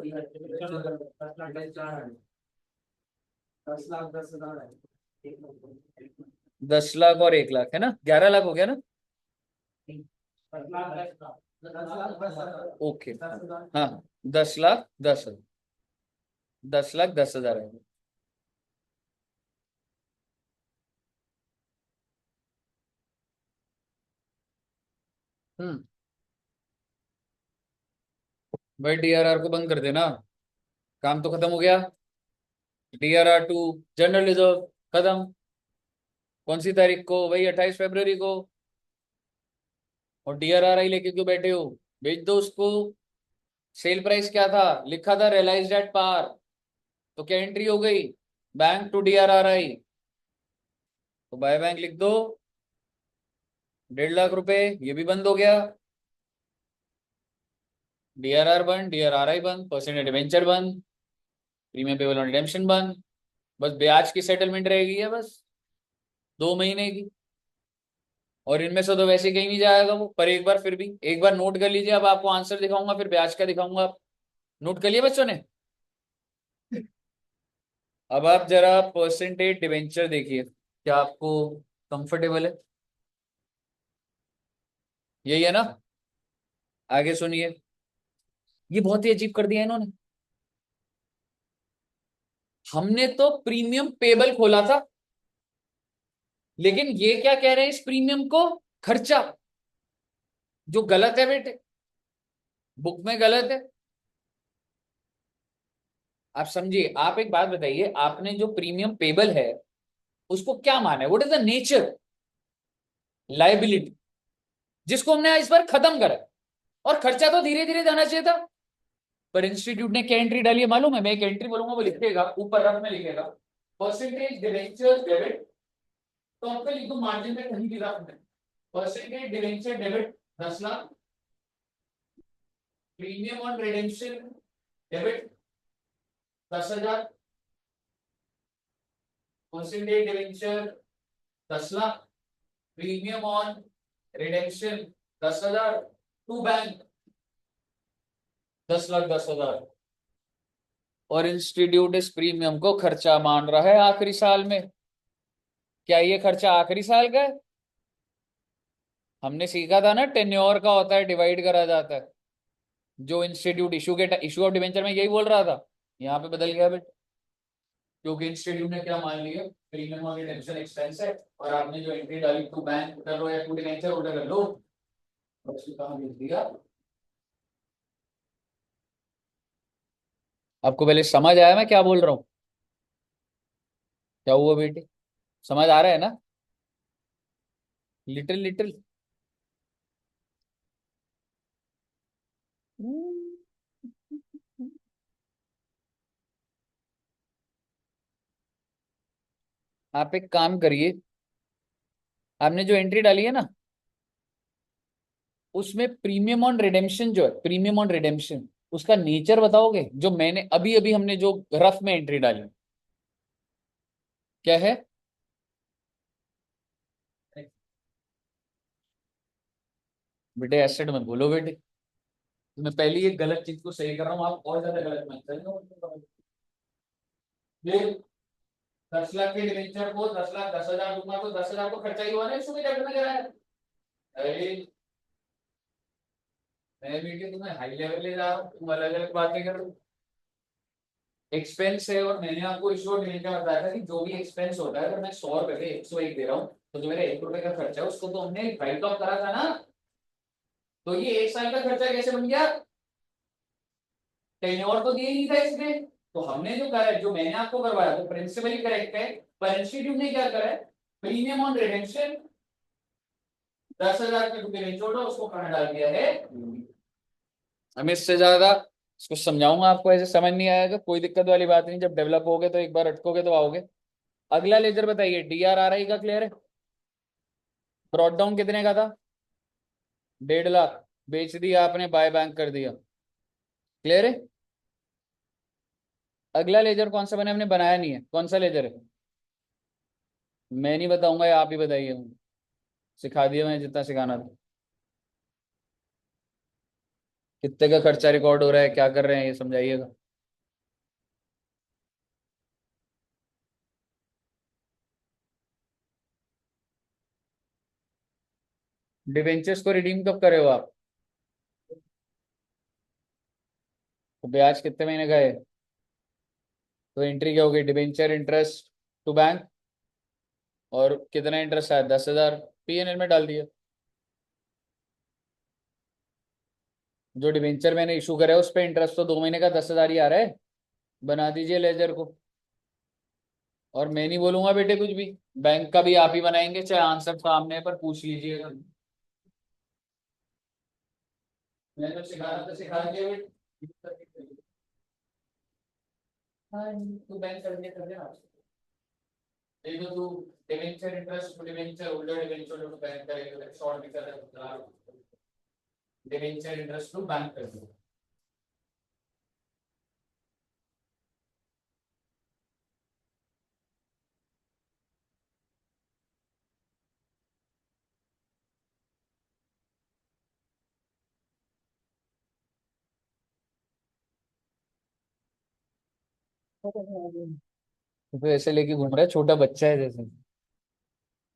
10 लाख और 1 लाख है ना, 11 लाख हो गया ना? ओके हाँ, 10 लाख 10 हजार, 10 लाख 10 हजार है। हम्म। भाई डीआरआर को बंद कर देना, काम तो खत्म हो गया। डीआरआर टू जनरल रिजर्व खत्म। कौन सी तारीख को? वही 28 फरवरी को। और डीआरआर लेके क्यों बैठे हो? भेज दो उसको। सेल प्राइस क्या था? लिखा था रियलाइज्ड एट पार, तो क्या एंट्री हो गई? बैंक टू डीआरआरआई, तो बाय बैंक लिख दो। 1.5 लाख रुपए ये भी बंद हो गया। डीआरआर बंद, डीआरआरआई बंद, परसेंट डिवेंचर बंद, प्रीमियम पेबल ऑन रिडेम्पशन बंद। बस ब्याज की सेटलमेंट रहेगी है बस, 2 महीने की। और इनमें से तो वैसे कहीं नहीं जाएगा वो, पर एक बार फिर भी एक बार नोट कर लीजिए, अब आपको आंसर दिखाऊंगा फिर ब्याज का दिखाऊंगा। नोट कर लिया बच्चों ने? अब आप जरा परसेंटेज डिवेंचर देखिए, क्या आपको कंफर्टेबल है? यही है ना? आगे सुनिए, ये बहुत ही अजीब कर दिया इन्होंने। हमने तो प्रीमियम पेबल खोला था, लेकिन ये क्या कह रहे हैं, इस प्रीमियम को खर्चा, जो गलत है बेटे, बुक में गलत है। आप समझिए, आप एक बात बताइए, आपने जो प्रीमियम पेबल है उसको क्या माना है? What is the nature? Liability, जिसको हमने इस बार खत्म करा, और खर्चा तो धीरे धीरे जाना चाहिए था। पर इंस्टीट्यूट ने क्या एंट्री डाली है मालूम है? मैं एक एंट्री बोलूंगा, वो लिखेगा ऊपर रफ में लिखेगा, परसेंटेज डिवेंचर डेबिट, तो आपका लिख दो मार्जिन में कहीं भी रफ में, percentage debenture debit 10 lakh, premium on redemption debit 10 हजार, percentage debenture 10 lakh, premium on redemption 10 हजार, टू बैंक 10 लाख 10 हजार। और इंस्टीट्यूट इस प्रीमियम को खर्चा मान रहा है आखिरी साल में। क्या ये खर्चा आखिरी साल का है? हमने सीखा था ना, टेन्योर का होता है, डिवाइड करा जाता है। जो इंस्टीट्यूट इशू ऑफ डिवेंचर में यही बोल रहा था, यहाँ पे बदल गया बेटा, क्योंकि इंस्टीट्यूट ने क्या मान लिया, प्रीमियम और रिडेम्पशन एक्सपेंस है, और आपने जो एंट्री डाली टू बैंक कर लो या टू डिवेंचर होल्डर कर लो, बस काम लिख दिया। आपको पहले समझ आया मैं क्या बोल रहा हूँ? क्या हुआ बेटे, समझ आ रहा है ना? Little little. आप एक काम करिए, आपने जो एंट्री डाली है ना, उसमें प्रीमियम ऑन रिडेम्पशन जो है, प्रीमियम ऑन रिडेम्पशन, उसका नेचर बताओगे? जो मैंने अभी अभी हमने जो रफ में एंट्री डाली, क्या है? बेटे एसिड मत बोलो बेटे, मैं पहली एक गलत चीज को सही कर रहा हूँ, आप और ज्यादा गलत मत करो। ये 10 लाख के डिवेंचर को 10 लाख 10,000 दूंगा तो 10,000 तो खर्चा ही हुआ ना, इसमें क्या करना करा है। अरे मैं बेटे तुम्हें हाई लेवल ले जा रहा हूँ, तुम अलग अलग बातें कर रहे हो। एक्सपेंस है, और मैंने आपको इस और डिवीजन में बताया था कि जो भी एक्सपेंस होता है, अगर मैं 100 रुपए पे 101 दे रहा हूँ, तो जो मेरा 1 रुपए का खर्चा है उसको तो हमने राइट ऑफ करा था ना। तो ये 1 साल का खर्चा कैसे बन गया, कहीं और तो दिया ही नहीं था इसमें। तो हमने जो करा है, जो मैंने आपको करवाया वो प्रिंसिपली करेक्ट है, पर इंस्टीट्यूट ने क्या करा है, प्रीमियम ऑन रिडेम्पशन 10,000 के रुपए में छोड़ो, उसको कहाँ डाल दिया है। हमें इससे ज्यादा इसको समझाऊंगा आपको, ऐसे समझ नहीं आएगा, कोई दिक्कत वाली बात नहीं, जब डेवलप होगे तो एक बार अटकोगे तो आओगे। अगला लेजर बताइए, DRRI का क्लियर है। ब्रॉड डाउन कितने का था, 1.5 लाख, बेच दिया आपने, बाय बैंक कर दिया, क्लियर है। अगला लेजर कौन सा बना, हमने बनाया नहीं है, कौन सा लेजर है। मैं नहीं बताऊंगा, या आप ही बताइए, सिखा दिया मैंने जितना सिखाना था। कितने का खर्चा रिकॉर्ड हो रहा है, क्या कर रहे हैं, ये समझाइएगा। डिवेंचर्स को रिडीम कब करे हो आप, तो ब्याज कितने महीने का है, तो एंट्री क्या होगी, डिवेंचर इंटरेस्ट टू बैंक, और कितना इंटरेस्ट आया, 10,000, PNL में डाल दिया। जो डिवेंचर मैंने इशू करा है उस पर इंटरेस्ट तो 2 महीने का 10,000 ही आ रहा है, बना दीजिए लेजर को। और मैं नहीं बोलूंगा बेटे कुछ भी, बैंक का भी आप ही बनाएंगे, चाहे आंसर सामने पर पूछ लीजिएगा। मैं तो सिखा रहा था, सिखा दिया बेटे। हाँ, तू बैंक कर देना, ये तो तू debenture interest debenture holder debenture to bank करेगा, शॉर्ट भी कर रहा है, डिवेंचर इंटरेस्ट टू बैंक कर दो। तो ऐसे लेके घूम रहा है, छोटा बच्चा है जैसे।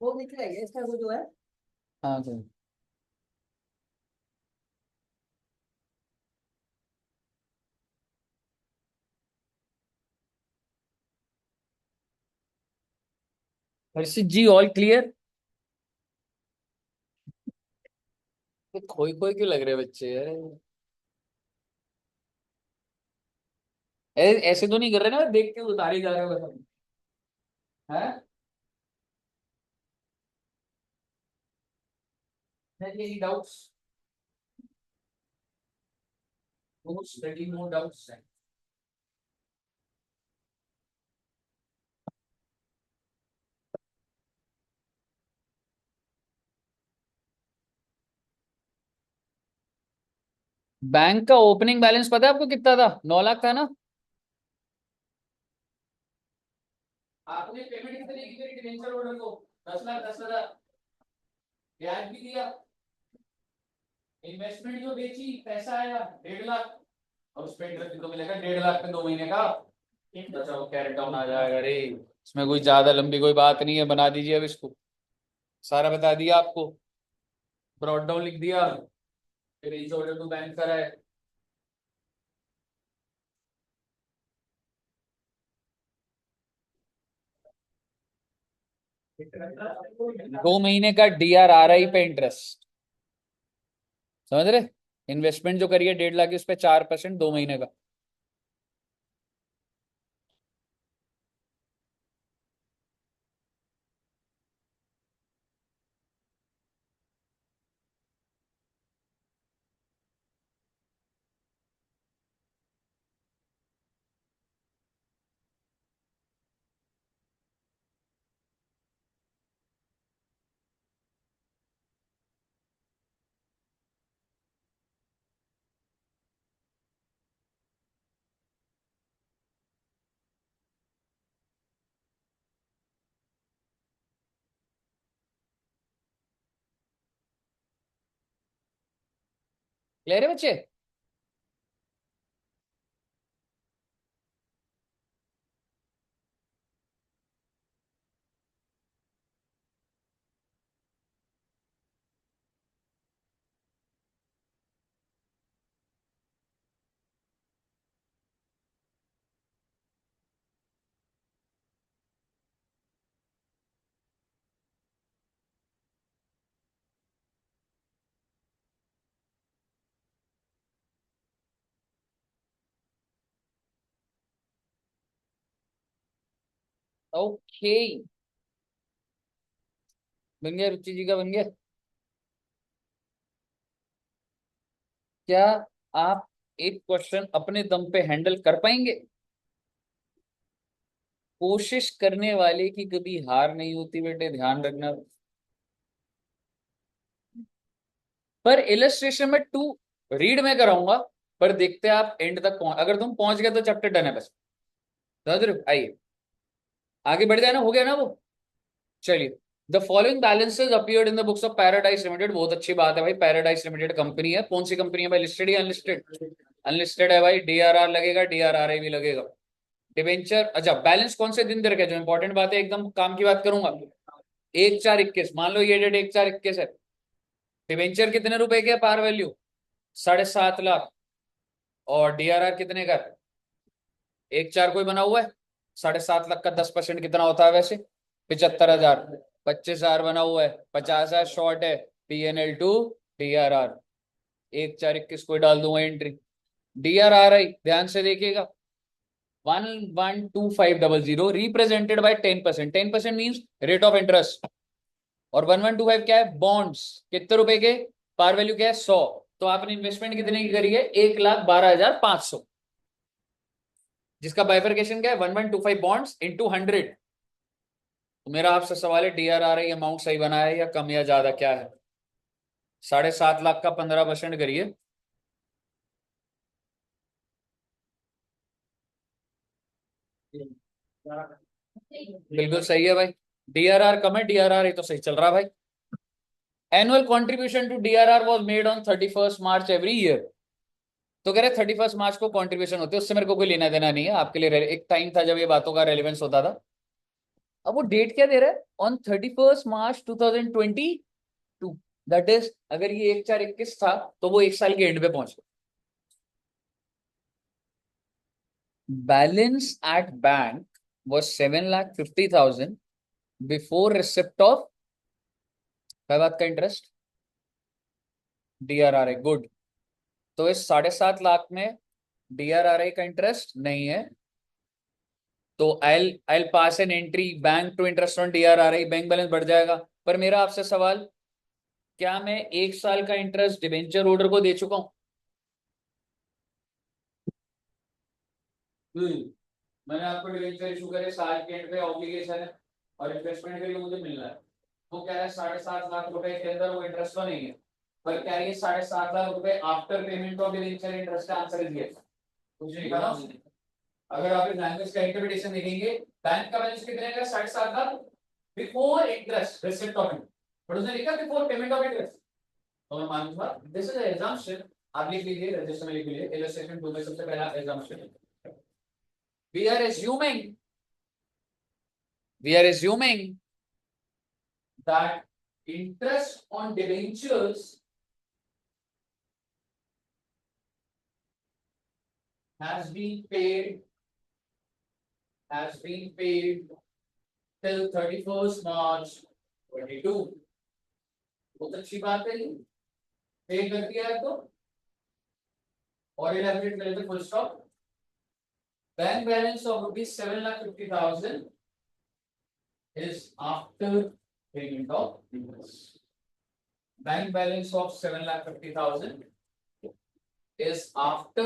वो निकलेगा इसका वो जो है। हाँ सर। हर्षित जी ऑल क्लियर। खोई खोई क्यों लग रहे बच्चे यार, ऐसे तो नहीं कर रहे ना, देख के उतारे जा रहे हो बस। हैं, any doubts, no study no doubts. Bank का ओपनिंग बैलेंस पता है आपको कितना था, 9 लाख था ना। आपने पेमेंट कितने की करी डिवेंचर होल्डर को, 10 लाख 10,000, ब्याज भी दिया, इन्वेस्टमेंट जो बेची पैसा आया 1.5 लाख, और उस पे इंटरेस्ट तो मिलेगा 1.5 लाख पे 2 महीने का। अच्छा वो कैरेट डाउन आ जाएगा रे, इसमें कोई ज्यादा लंबी कोई बात नहीं है, बना दीजिए अब इसको, सारा बता दिया आपको, ब्रॉड डाउन लिख दिया, फिर इज ऑर्डर टू बैंक करा है। 2 महीने का DRRI पे इंटरेस्ट, समझ रहे, इन्वेस्टमेंट जो करिए 1.5 लाख की, उस पे 4% 2 महीने का। क्लियर है बच्चे? ओके, बन गया, रुचि जी का बन गया। क्या आप एक क्वेश्चन अपने दम पे हैंडल कर पाएंगे? कोशिश करने वाले की कभी हार नहीं होती बेटे, ध्यान रखना। पर इलस्ट्रेशन में टू रीड में कराऊंगा, पर देखते हैं आप एंड तक पहुंच, अगर तुम पहुंच गए तो चैप्टर डन है बस। समझ रहे हो? आइए आगे बढ़ जाए ना, हो गया ना वो। चलिए, the following balances appeared in the books of paradise limited. बहुत अच्छी बात है भाई, पैराडाइज लिमिटेड कंपनी है, कौन सी कंपनी है भाई? लिस्टेड या अनलिस्टेड? अनलिस्टेड है भाई, डीआरआर लगेगा, डीआरआरआई भी लगेगा। डिबेंचर, अच्छा बैलेंस कौन से दिन दे रखे, जो इंपॉर्टेंट बात है, एकदम काम की बात करूंगा। 1/4/21, मान लो ये डेट 1/4/21 है। डिबेंचर कितने रुपए के पार वैल्यू? 7.5 लाख। और डीआरआर कितने का? 1/4 कोई बना हुआ है? 7.5 लाख का 10% कितना होता है वैसे? 75,000। 25,000 बना हुआ है, 50,000 शॉर्ट है। PNL टू DRR, 1/4/21 कोई डाल दूंगा एंट्री। DRRI ध्यान से देखिएगा, 112500 represented by 10%। 10% means rate of interest. और 1125 क्या है? बॉन्ड्स। कितने रुपए के? पार वैल्यू क्या है? 100। तो आपने इन्वेस्टमेंट कितने की करी है? 1,12,500, जिसका बाइफरकेशन क्या है? 1125 बॉन्ड्स इंटू 100। तो मेरा आपसे सवाल है, DRRI अमाउंट सही बना है या कम या ज्यादा, क्या है? 7.5 लाख का 15% करिए। बिल्कुल सही है भाई। डीआरआर कम है, DRRI तो सही चल रहा है भाई। Annual contribution to DRR was made on 31 March every year. तो कह रहे 31 मार्च को कॉन्ट्रीब्यूशन होते हैं, उससे मेरे को कोई लेना देना नहीं है, आपके लिए एक टाइम था जब ये बातों का रेलिवेंस होता था। अब वो डेट क्या दे रहा है? On 31 March 2022। दैट इज, अगर ये 1/4/21 था तो वो एक साल के एंड पे पहुंच गया। Balance at bank was 7,50,000 before receipt of क्या बात का इंटरेस्ट? DRRI, good. तो इस 7.5 लाख में DRRI का इंटरेस्ट नहीं है, तो I'll pass an entry bank to interest on DRRI, bank balance बढ़ जाएगा। पर मेरा आपसे सवाल, क्या मैं एक साल का इंटरेस्ट डिबेंचर होल्डर को दे चुका हूं? मैंने आपको डिबेंचर इशू करे, साल के एंड पे ऑब्लिगेशन है, और इन्वेस्टमेंट के लिए मुझे मिल रहा है। वो क्या है? 7.5 लाख रुपए के अंदर वो इंटरेस्ट तो नहीं है। पर क्या ये 7.5 लाख रुपए after payment of debenture interest का आंसर इज यस? कुछ नहीं लिखा ना उसने। अगर आप इस लैंग्वेज का इंटरप्रिटेशन देखेंगे, बैंक का बैलेंस कितने का? 7.5 lakh before interest receipt of interest, but उसने लिखा बिफोर पेमेंट ऑफ इंटरेस्ट। तो मैं मानूंगा दिस इज एग्जाम्पशन। आप लिख लीजिए, रजिस्टर में लिख लीजिए, इलस्ट्रेशन 2 में सबसे पहला exemption. We are assuming we are assuming that interest on debentures has been paid till 31st March 22। बहुत अच्छी बात है, ये पे कर दिया है तो, और इलेबरेट करें तो full stop. Bank balance of ₹7,50,000 is after payment of interest. Bank balance of 7,50,000 is after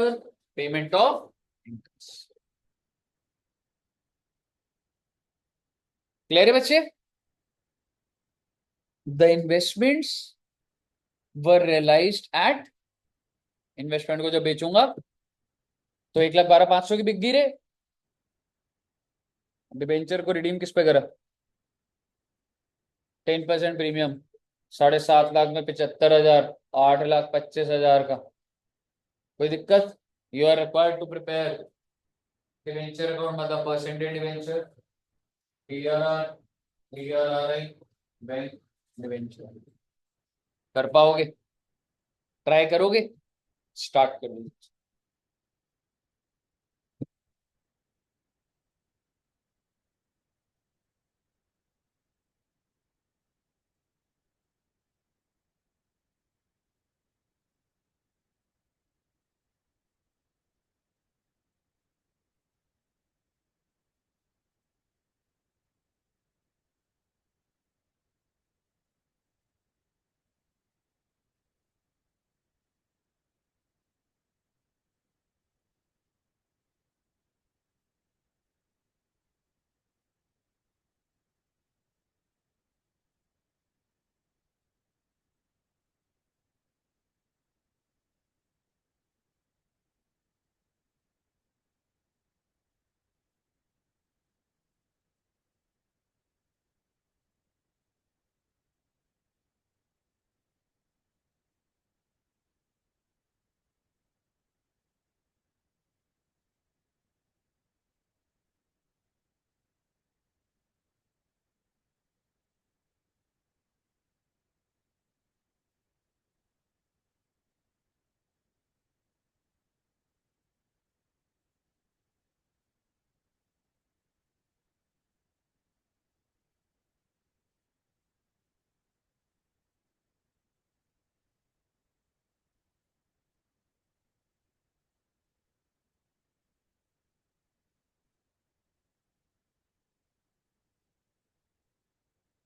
payment of interest. Clear है बच्चे? The investments were realized at, investment को जब बेचूंगा तो 1,12,500 की बिक गई रे। डिबेंचर को रिडीम किस पे करा? 10% प्रीमियम, 7.5 लाख में 75,000, 8,25,000 का। कोई दिक्कत? You are required to prepare debenture account, मतलब percentage debenture, DRR, DRRI, bank debenture. कर पाओगे? ट्राई करोगे? स्टार्ट कर दो।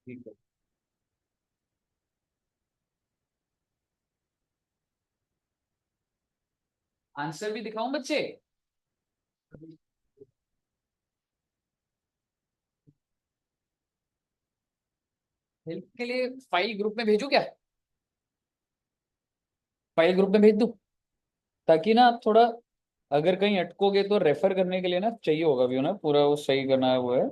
ठीक है। आंसर भी दिखाऊं बच्चे? हेल्प के लिए फाइल ग्रुप में भेजू क्या? फाइल ग्रुप में भेज दूं, ताकि ना आप थोड़ा, अगर कहीं अटकोगे तो रेफर करने के लिए ना चाहिए होगा भी ना, पूरा वो सही करना है वो है।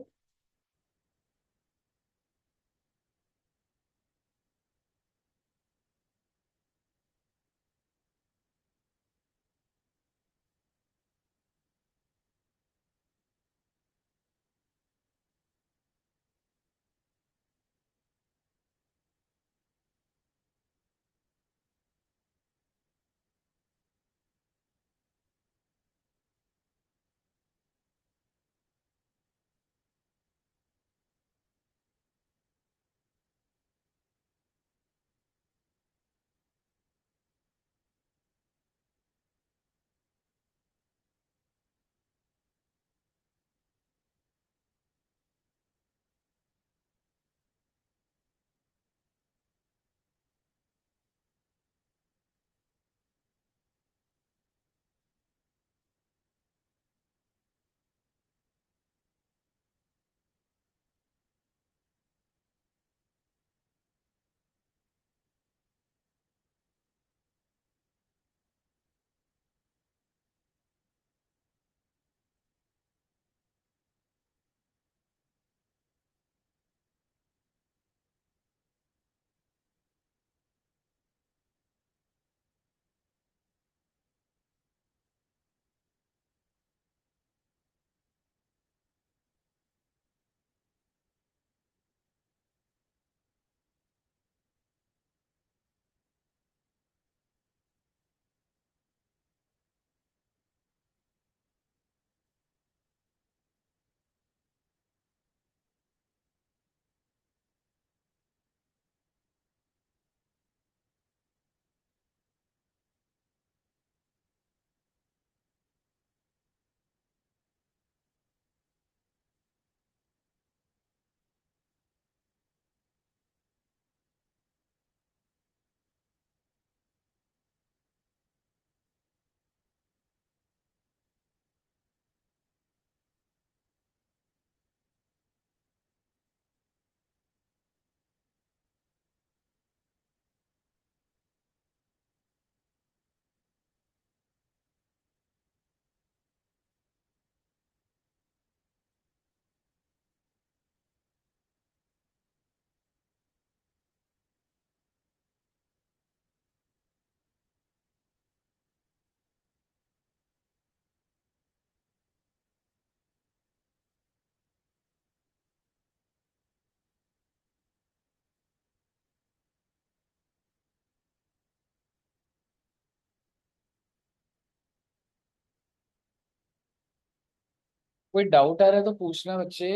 कोई डाउट आ रहा है तो पूछना बच्चे।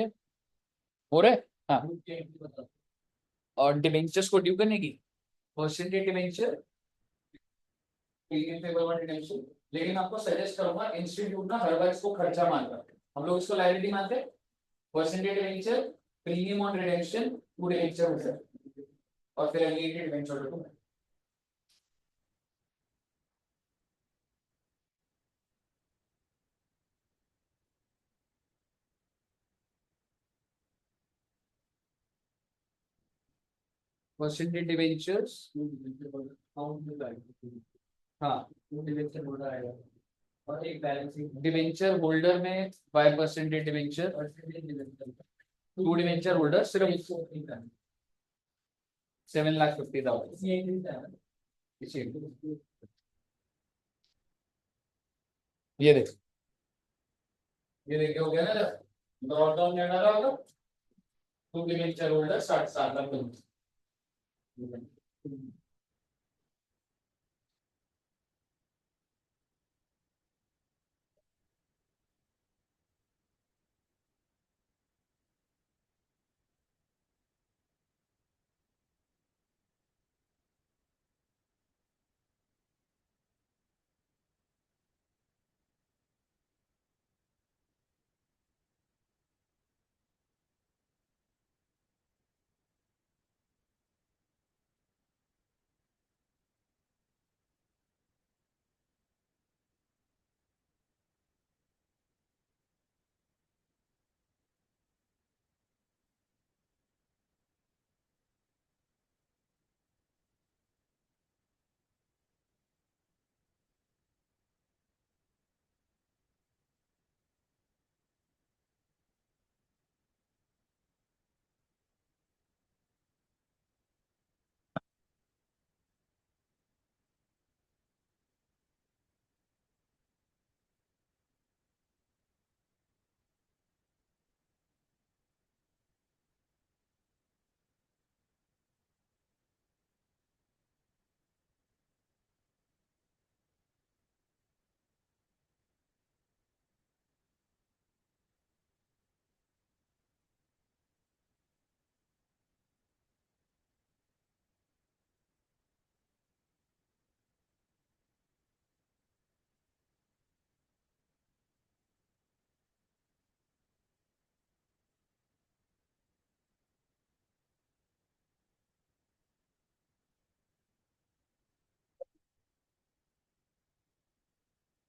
हो रहा है। हाँ। और डिबेंचर्स को ड्यू करने की percentage debenture premium paper one debenture. लेकिन आपको सजेस्ट करूंगा इंस्टीट्यूट ना हर बार इसको खर्चा मान रहा है, हम लोग इसको लायबिलिटी मानते हैं। Percentage debenture, premium on redemption, to debenture होता है और फिर एलिएटेड डिबेंचर होता है। Percentage debentures. हाँ। डिबेंचर होल्डर आएगा और एक बैलेंसिंग डिबेंचर होल्डर में by percentage debenture, to debenture holder सिर्फ 7,50,000। ये देख, ये देखिए हो गया ना जब ड्रॉप डाउन में डाला होगा, टू डिबेंचर होल्डर 60 साल तक।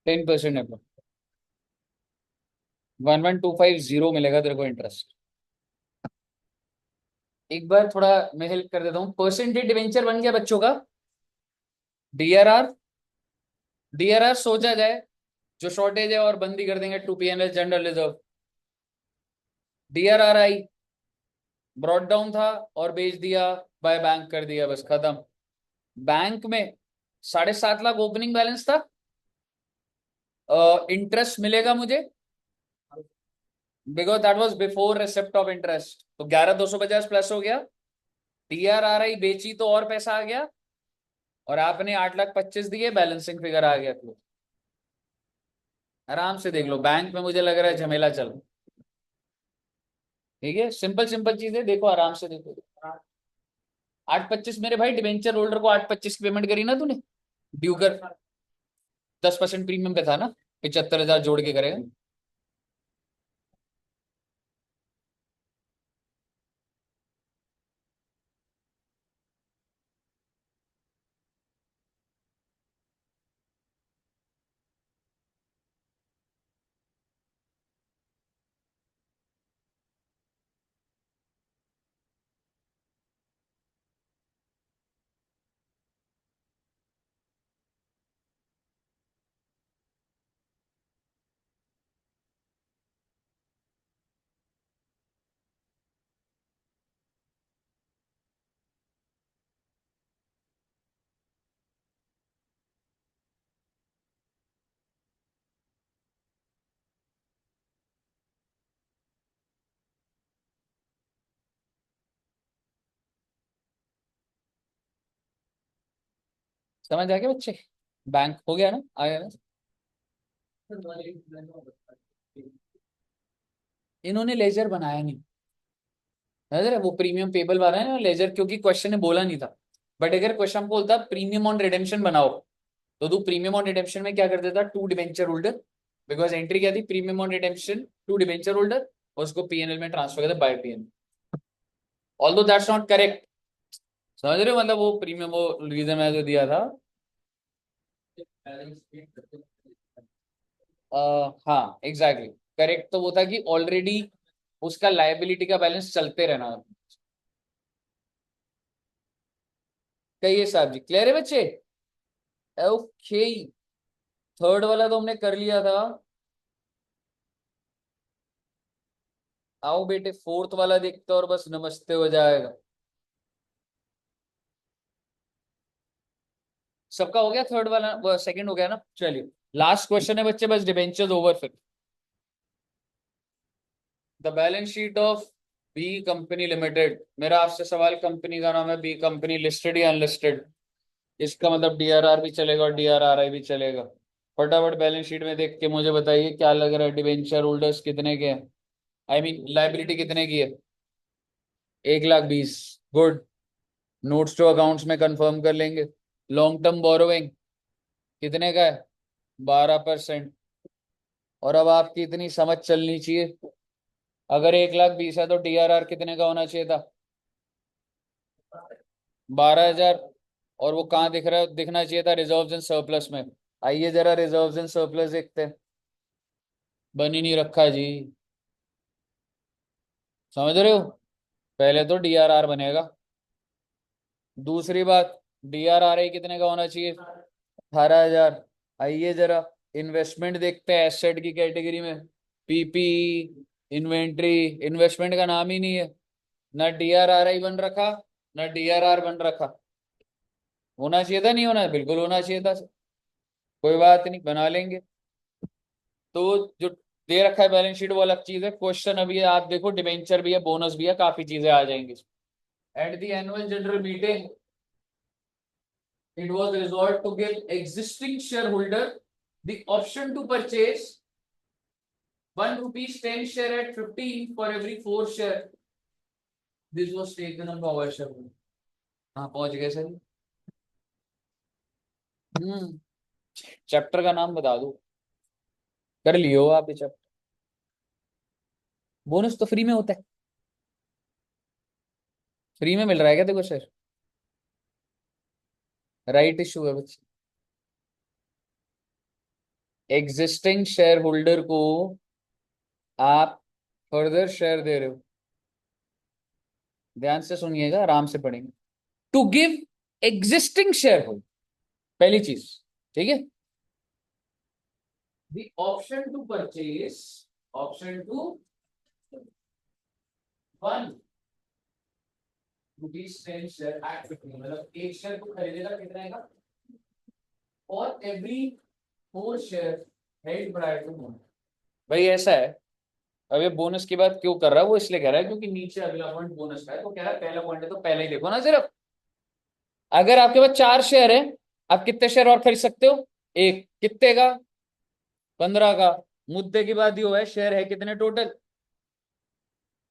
10% है। 11,250 मिलेगा तेरे को इंटरेस्ट। एक बार थोड़ा मैं हेल्प कर देता हूँ। परसेंटेज डिवेंचर बन गया बच्चों का। डीआरआर, डीआरआर सोचा जाए जो शॉर्टेज है और बंदी कर देंगे, to PNS general reserve. DRR I brought down था और बेच दिया, बाय बैंक कर दिया, बस खत्म। बैंक में 7.5 लाख ओपनिंग बैलेंस था। इंटरेस्ट मिलेगा मुझे because that was before receipt of interest, तो 11,250 प्लस हो गया। डीआरआरआई बेची तो और पैसा आ गया, और आपने 8,25,000 दिए, बैलेंसिंग फिगर आ गया। आराम से देख लो, बैंक में मुझे लग रहा है झमेला चल। ठीक है, सिंपल सिंपल चीजें देखो, आराम से देखो। 8,25 मेरे भाई, डिवेंचर होल्डर को 8,25 की पेमेंट करी ना तूने, ड्यू कर। 10% प्रीमियम पे था ना, 75,000 जोड़ के करेगा। समझ आ गया बच्चे? बैंक हो गया ना, आ गया ना? इन्होंने लेजर बनाया नहीं, नजर है वो प्रीमियम पेबल वाला है ना लेजर, क्योंकि क्वेश्चन ने बोला नहीं था। बट अगर क्वेश्चन को बोलता प्रीमियम ऑन रिडेम्पशन बनाओ, तो तू प्रीमियम ऑन रिडेम्पशन में क्या कर देता, to debenture holder, because entry क्या थी, premium on redemption to debenture holder, और उसको पीएनएल में ट्रांसफर करते by PNL. Although that's not correct, समझ रहे हो, मतलब वो प्रीमियम वो रीजन मैं जो दिया था। हाँ एग्जैक्टली, करेक्ट तो वो था कि ऑलरेडी उसका लायबिलिटी का बैलेंस चलते रहना। कही है साहब जी, क्लियर है बच्चे? ओके, थर्ड वाला तो हमने कर लिया था। आओ बेटे फोर्थ वाला देखते और बस नमस्ते हो जाएगा। सबका हो गया, थर्ड वाला सेकंड हो गया ना, चलिए लास्ट क्वेश्चन है बच्चे, बस डिबेंचर्स ओवर फिर। The balance sheet of B company limited, मेरा आपसे सवाल, कंपनी का नाम है बी कंपनी, लिस्टेड या अनलिस्टेड? इसका मतलब डीआरआर भी चलेगा और डीआरआरआई भी चलेगा। फटाफट बैलेंस शीट में देख के मुझे बताइए क्या लग रहा है, डिबेंचर होल्डर्स कितने के हैं, आई मीन लाइबिलिटी कितने की है? 1,20,000, गुड। नोट्स टू अकाउंट्स में कंफर्म कर लेंगे। लॉन्ग टर्म बोरोइंग कितने का है? 12%। और अब आपकी इतनी समझ चलनी चाहिए, अगर 1,20,000 है तो डीआरआर कितने का होना चाहिए था? 12,000। और वो कहाँ दिख रहा है, दिखना चाहिए था रिजर्व्स एंड सरप्लस में। आइए जरा रिजर्व्स एंड सरप्लस देखते हैं। बन ही नहीं रखा जी, समझ रहे हो, पहले तो डीआरआर बनेगा। दूसरी बात, डीआरआरआई कितने का होना चाहिए? 18,000। आइए जरा इन्वेस्टमेंट देखते हैं एसेट की कैटेगरी में। पीपी, इन्वेंट्री, इन्वेस्टमेंट का नाम ही नहीं है। ना डीआरआरआई बन रखा, ना डीआरआर बन रखा। होना चाहिए था, नहीं होना, बिल्कुल होना चाहिए था। कोई बात नहीं, बना लेंगे। तो जो दे रखा है बैलेंस शीट वो अलग चीज है, क्वेश्चन अभी है, आप देखो डिबेंचर भी है, बोनस भी है, काफी चीजें आ जाएंगी। At the annual general meeting it was resolved to give existing shareholder the option to purchase 1 rupees 10 share at 15 for every 4 share. This was taken on power shareholder. हाँ पहुंच गए सर। हम्म, चैप्टर का नाम बता दो, कर लियो आप ये चैप्टर। बोनस तो फ्री में होता है, फ्री में मिल रहा है क्या देखो सर? राइट इशू है बच्चे, एग्जिस्टिंग शेयर होल्डर को आप फर्दर शेयर दे रहे हो, ध्यान से सुनिएगा, आराम से पढ़ेंगे। To give existing share holder, पहली चीज, ठीक है, the option to purchase, option to 1 rupees 10 share at 15, मतलब एक शेयर को खरीदेगा कितने का, और every 4 share held prior to bonus. भाई ऐसा है, अब ये बोनस की बात क्यों कर रहा है, वो इसलिए कह रहा है क्योंकि नीचे अगला पॉइंट बोनस का है, तो कह रहा है पहला पॉइंट है तो पहले ही देखो ना सिर्फ। अगर आपके पास 4 शेयर है, आप कितने शेयर और खरीद सकते हो? एक, कितने का? 15 का। मुद्दे की बात ये है, शेयर है कितने टोटल?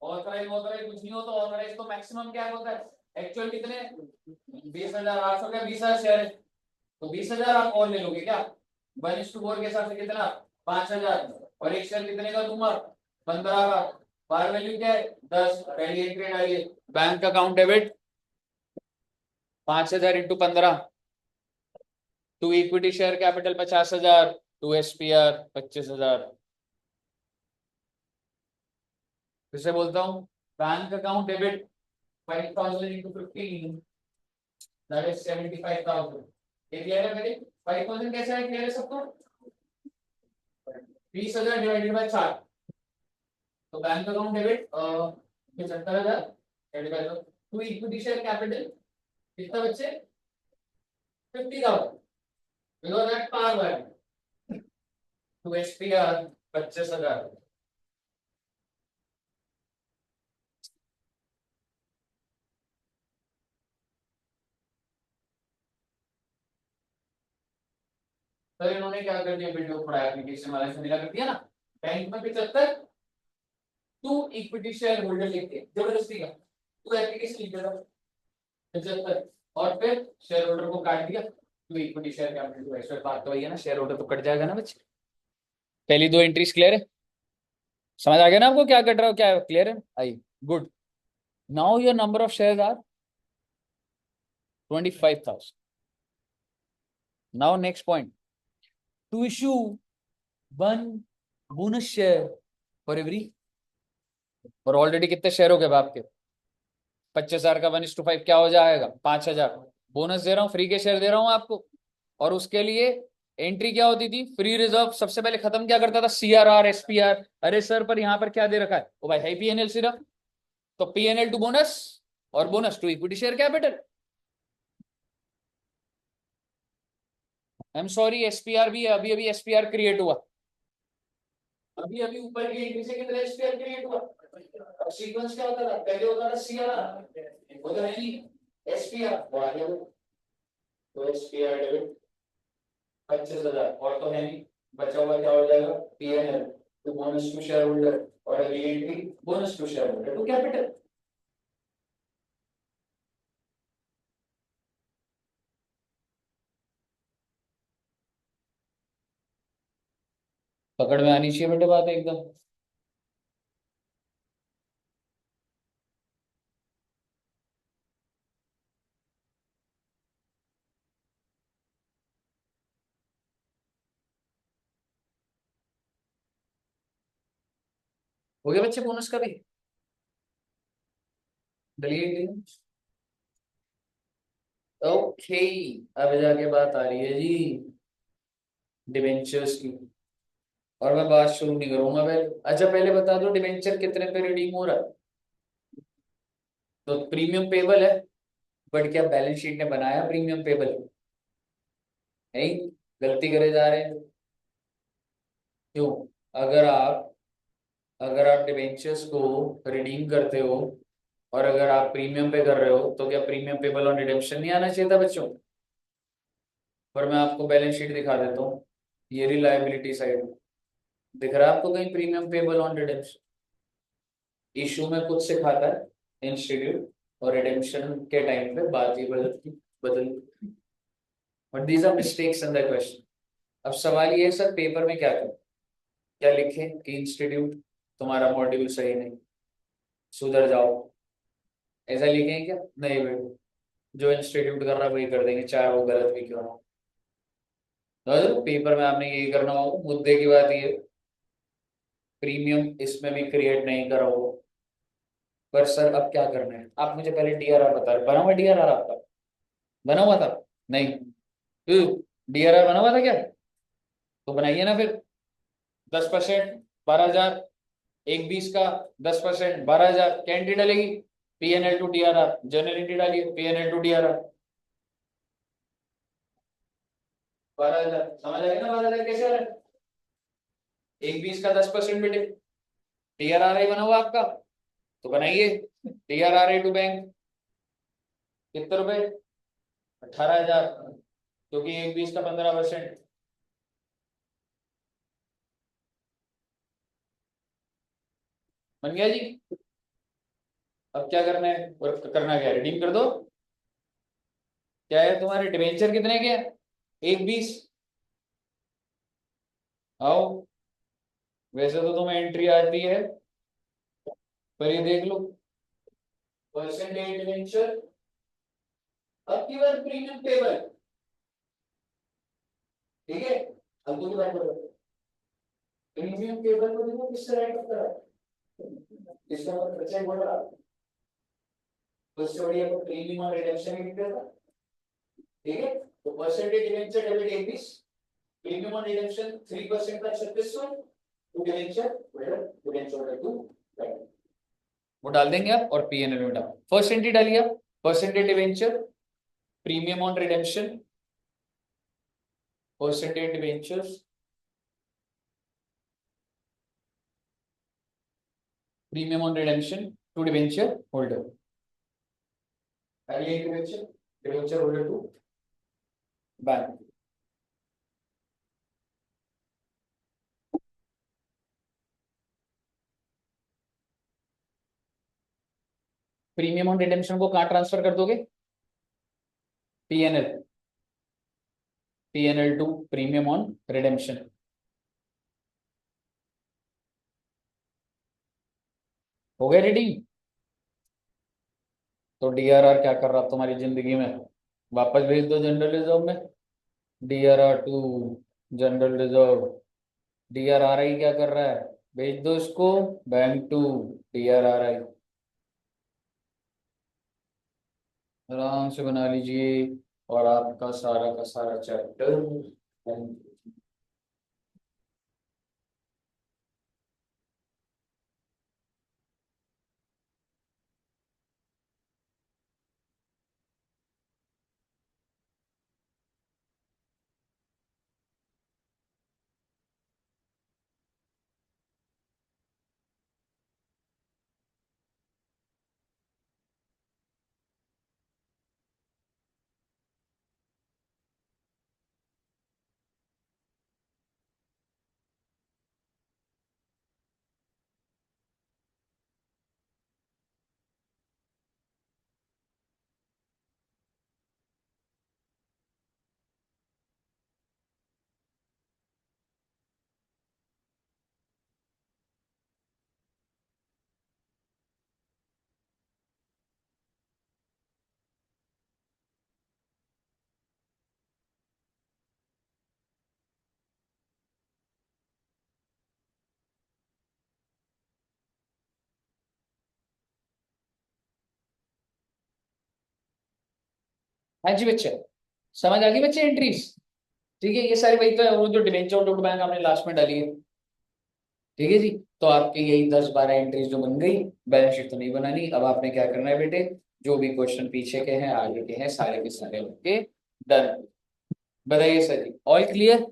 ऑथराइज ऑथराइज कुछ नहीं हो, तो ऑथराइज तो मैक्सिमम क्या होता है, एक्चुअल कितने? 20,800 का 20,000 शेयर है, तो 20,000 आप और ले लोगे क्या? 1:4 के हिसाब से कितना? 5,000। और एक शेयर कितने का दूंगा? 15 का। बार वैल्यू क्या है? 10। पहली एंट्री डालिए, bank account debit 5,000 into 15, to equity share capital 50,000, to SPR 25,000। फिर से बोलता हूँ, bank account debit 5,000 into 15, that is 75,000। ये क्लियर है मेरे? 5,000 कैसे है, क्लियर है सबको? 20,000 डिवाइडेड बाय 4, तो bank account debit 75,000 divided by to equity share capital कितना बच्चे? 50,000, because that par value, to SPR 25,000। तो इन्होंने क्या कर दिया, वीडियो पढ़ाया एप्लीकेशन वाले से मिला कर दिया ना, बैंक में 75, टू इक्विटी शेयर होल्डर लिख के जबरदस्ती का टू एप्लीकेशन लिख देता 75 और फिर शेयर होल्डर को काट दिया to equity share capital to X. बात तो वही है ना, शेयर होल्डर तो कट जाएगा ना बच्चे। पहली दो एंट्रीज क्लियर है, समझ आ गया ना आपको क्या कट रहा हो, क्या क्लियर है? I good. Now your number of shares are 25,000। Now next point, to issue one bonus share for every. और ऑलरेडी कितने शेयर हो गए आपके? 25,000 का 1:5 क्या हो जाएगा? 5,000। बोनस दे रहा हूँ, फ्री के शेयर दे रहा हूँ आपको। और उसके लिए एंट्री क्या होती थी? फ्री रिजर्व सबसे पहले खत्म क्या करता था? CRR SPR। अरे सर पर यहाँ पर क्या दे रखा है? ओ भाई है PNL सिर्फ, तो PNL टू बोनस और bonus to equity share capital. I am sorry, SPR भी है, अभी अभी SPR क्रिएट हुआ, अभी अभी ऊपर की एंट्री से कितना SPR क्रिएट हुआ। अब सीक्वेंस क्या होता था? पहले होता था CRR, वो तो है नहीं, SPR वो आ गया, तो SPR डेबिट 25,000 और तो है नहीं, बचा हुआ क्या हो जाएगा? PNL to bonus to share holder और अगली entry bonus to share holder to capital. पकड़ में आनी चाहिए बेटे बात एकदम। हो गया बच्चे बोनस का भी? डलिए ओके। अब जाके बात आ रही है जी डिवेंचर्स की, और मैं बात शुरू नहीं करूंगा पहले। अच्छा पहले बता दो डिवेंचर कितने पे रिडीम हो रहा है? तो प्रीमियम पेबल है, बट क्या बैलेंस शीट ने बनाया प्रीमियम पेबल? नहीं, गलती करे जा रहे हैं। क्यों? अगर आप अगर आप डिवेंचर्स को रिडीम करते हो और अगर आप प्रीमियम पे कर रहे हो, तो क्या प्रीमियम पेबल ऑन रिडेम्पशन नहीं आना चाहिए था बच्चों? पर मैं आपको बैलेंस शीट दिखा देता हूँ, ये रही लायबिलिटी साइड। दिख रहा है आपको कहीं premium payable on redemption? Issue में कुछ सिखाता है इंस्टीट्यूट, और रिडेम्पशन के टाइम पे बात ही बदल। But these are mistakes in the question. अब सवाल ये है सर पेपर में क्या करें? क्या लिखें कि इंस्टीट्यूट तुम्हारा मॉड्यूल सही नहीं, सुधर जाओ, ऐसा लिखें क्या? नहीं बेटा, जो इंस्टीट्यूट कर रहा है वही कर देंगे, चाहे वो गलत भी क्यों हो। तो पेपर में आपने यही करना होगा। मुद्दे की बात ये, प्रीमियम इसमें भी क्रिएट नहीं करा हो। पर सर अब क्या करना है? आप मुझे पहले DRR बता रहे, बना हुआ DRR आपका? बना हुआ था? नहीं, DRR बना हुआ था क्या? तो बनाइए ना फिर। 10% 12,000, एक 20 का 10% 12,000, क्या एंट्री डालेगी? PNL to DRR, general entry डालिए PNL टू DRR 12,000। समझ आएगा ना 12,000 कैसे आ रहा है? एक 20 का 10% बेटे, TRRA बना हुआ आपका, तो बनाइए TRRA टू बैंक कितने रुपए? 18,000, क्योंकि एक 20 का 15%। बन गया जी। अब क्या करना है, और करना क्या है? रिडीम कर दो। क्या है तुम्हारे डिवेंचर कितने के हैं? एक 20। आओ, वैसे तो तुम्हें एंट्री आती है, पर ये देख लो परसेंटेज डिवेंचर, अब की बार प्रीमियम टेबल। ठीक है, अब की बात करो, प्रीमियम टेबल को देखो किस तरह का करा है। इसका मतलब बच्चे बोल रहा तो उससे बढ़िया तो प्रीमियम और रिडम्पशन ही निकलेगा। ठीक है, तो परसेंटेज डिवेंचर डेबिट 21, प्रीमियम और रिडम्पशन 3% का 3600, टू डिवेंचर डिवेंचर टू, वो डाल देंगे आप, और PNL में डाल फर्स्ट एंट्री डालिए आप, percentage debenture premium on redemption, percentage debentures premium on redemption to debenture holder, अगले debenture debenture holder to bank. Premium on redemption को कहाँ ट्रांसफर कर दोगे? PNL, PNL to premium on redemption. हो गया रिडीम? तो डीआरआर क्या कर रहा तुम्हारी जिंदगी में? वापस भेज दो जनरल रिजर्व में। DRR to general reserve. DRRI क्या कर रहा है? भेज दो इसको बैंक टू डीआरआरआई। आराम से बना लीजिए और आपका सारा का सारा चैप्टर। हाँ जी बच्चे, समझ आ गई बच्चे एंट्रीज? ठीक है, ये सारी वही तो है, वो जो डिबेंचर टोट बैंक हमने लास्ट में डाली है। ठीक है जी। तो आपकी यही 10-12 एंट्रीज जो बन गई। बैलेंस शीट तो नहीं बनानी, अब आपने क्या करना है बेटे? जो भी क्वेश्चन पीछे के हैं आगे के हैं सारे के सारे होंगे डन। बताइए सर जी, ऑल क्लियर?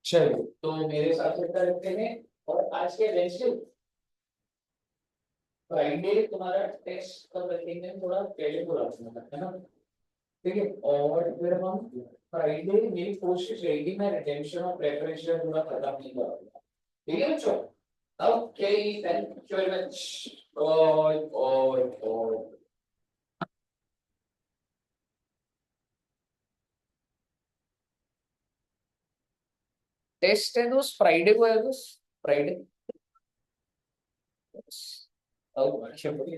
चलो तो मेरे साथ चलता रखते हैं। और आज के वेंसडे, फ्राइडे तुम्हारा टेस्ट कब रखेंगे, थोड़ा पहले बुला दूंगा, है ना? ठीक है, और फिर हम फ्राइडे, मेरी कोशिश रहेगी मैं रिटेंशन और प्रेपरेशन पूरा खत्म नहीं करूंगा। ठीक है बच्चों? Okay, thank you very much. और टेस्ट है दोस्त, फ्राइडे को है दोस्त, फ्राइडे। ओके।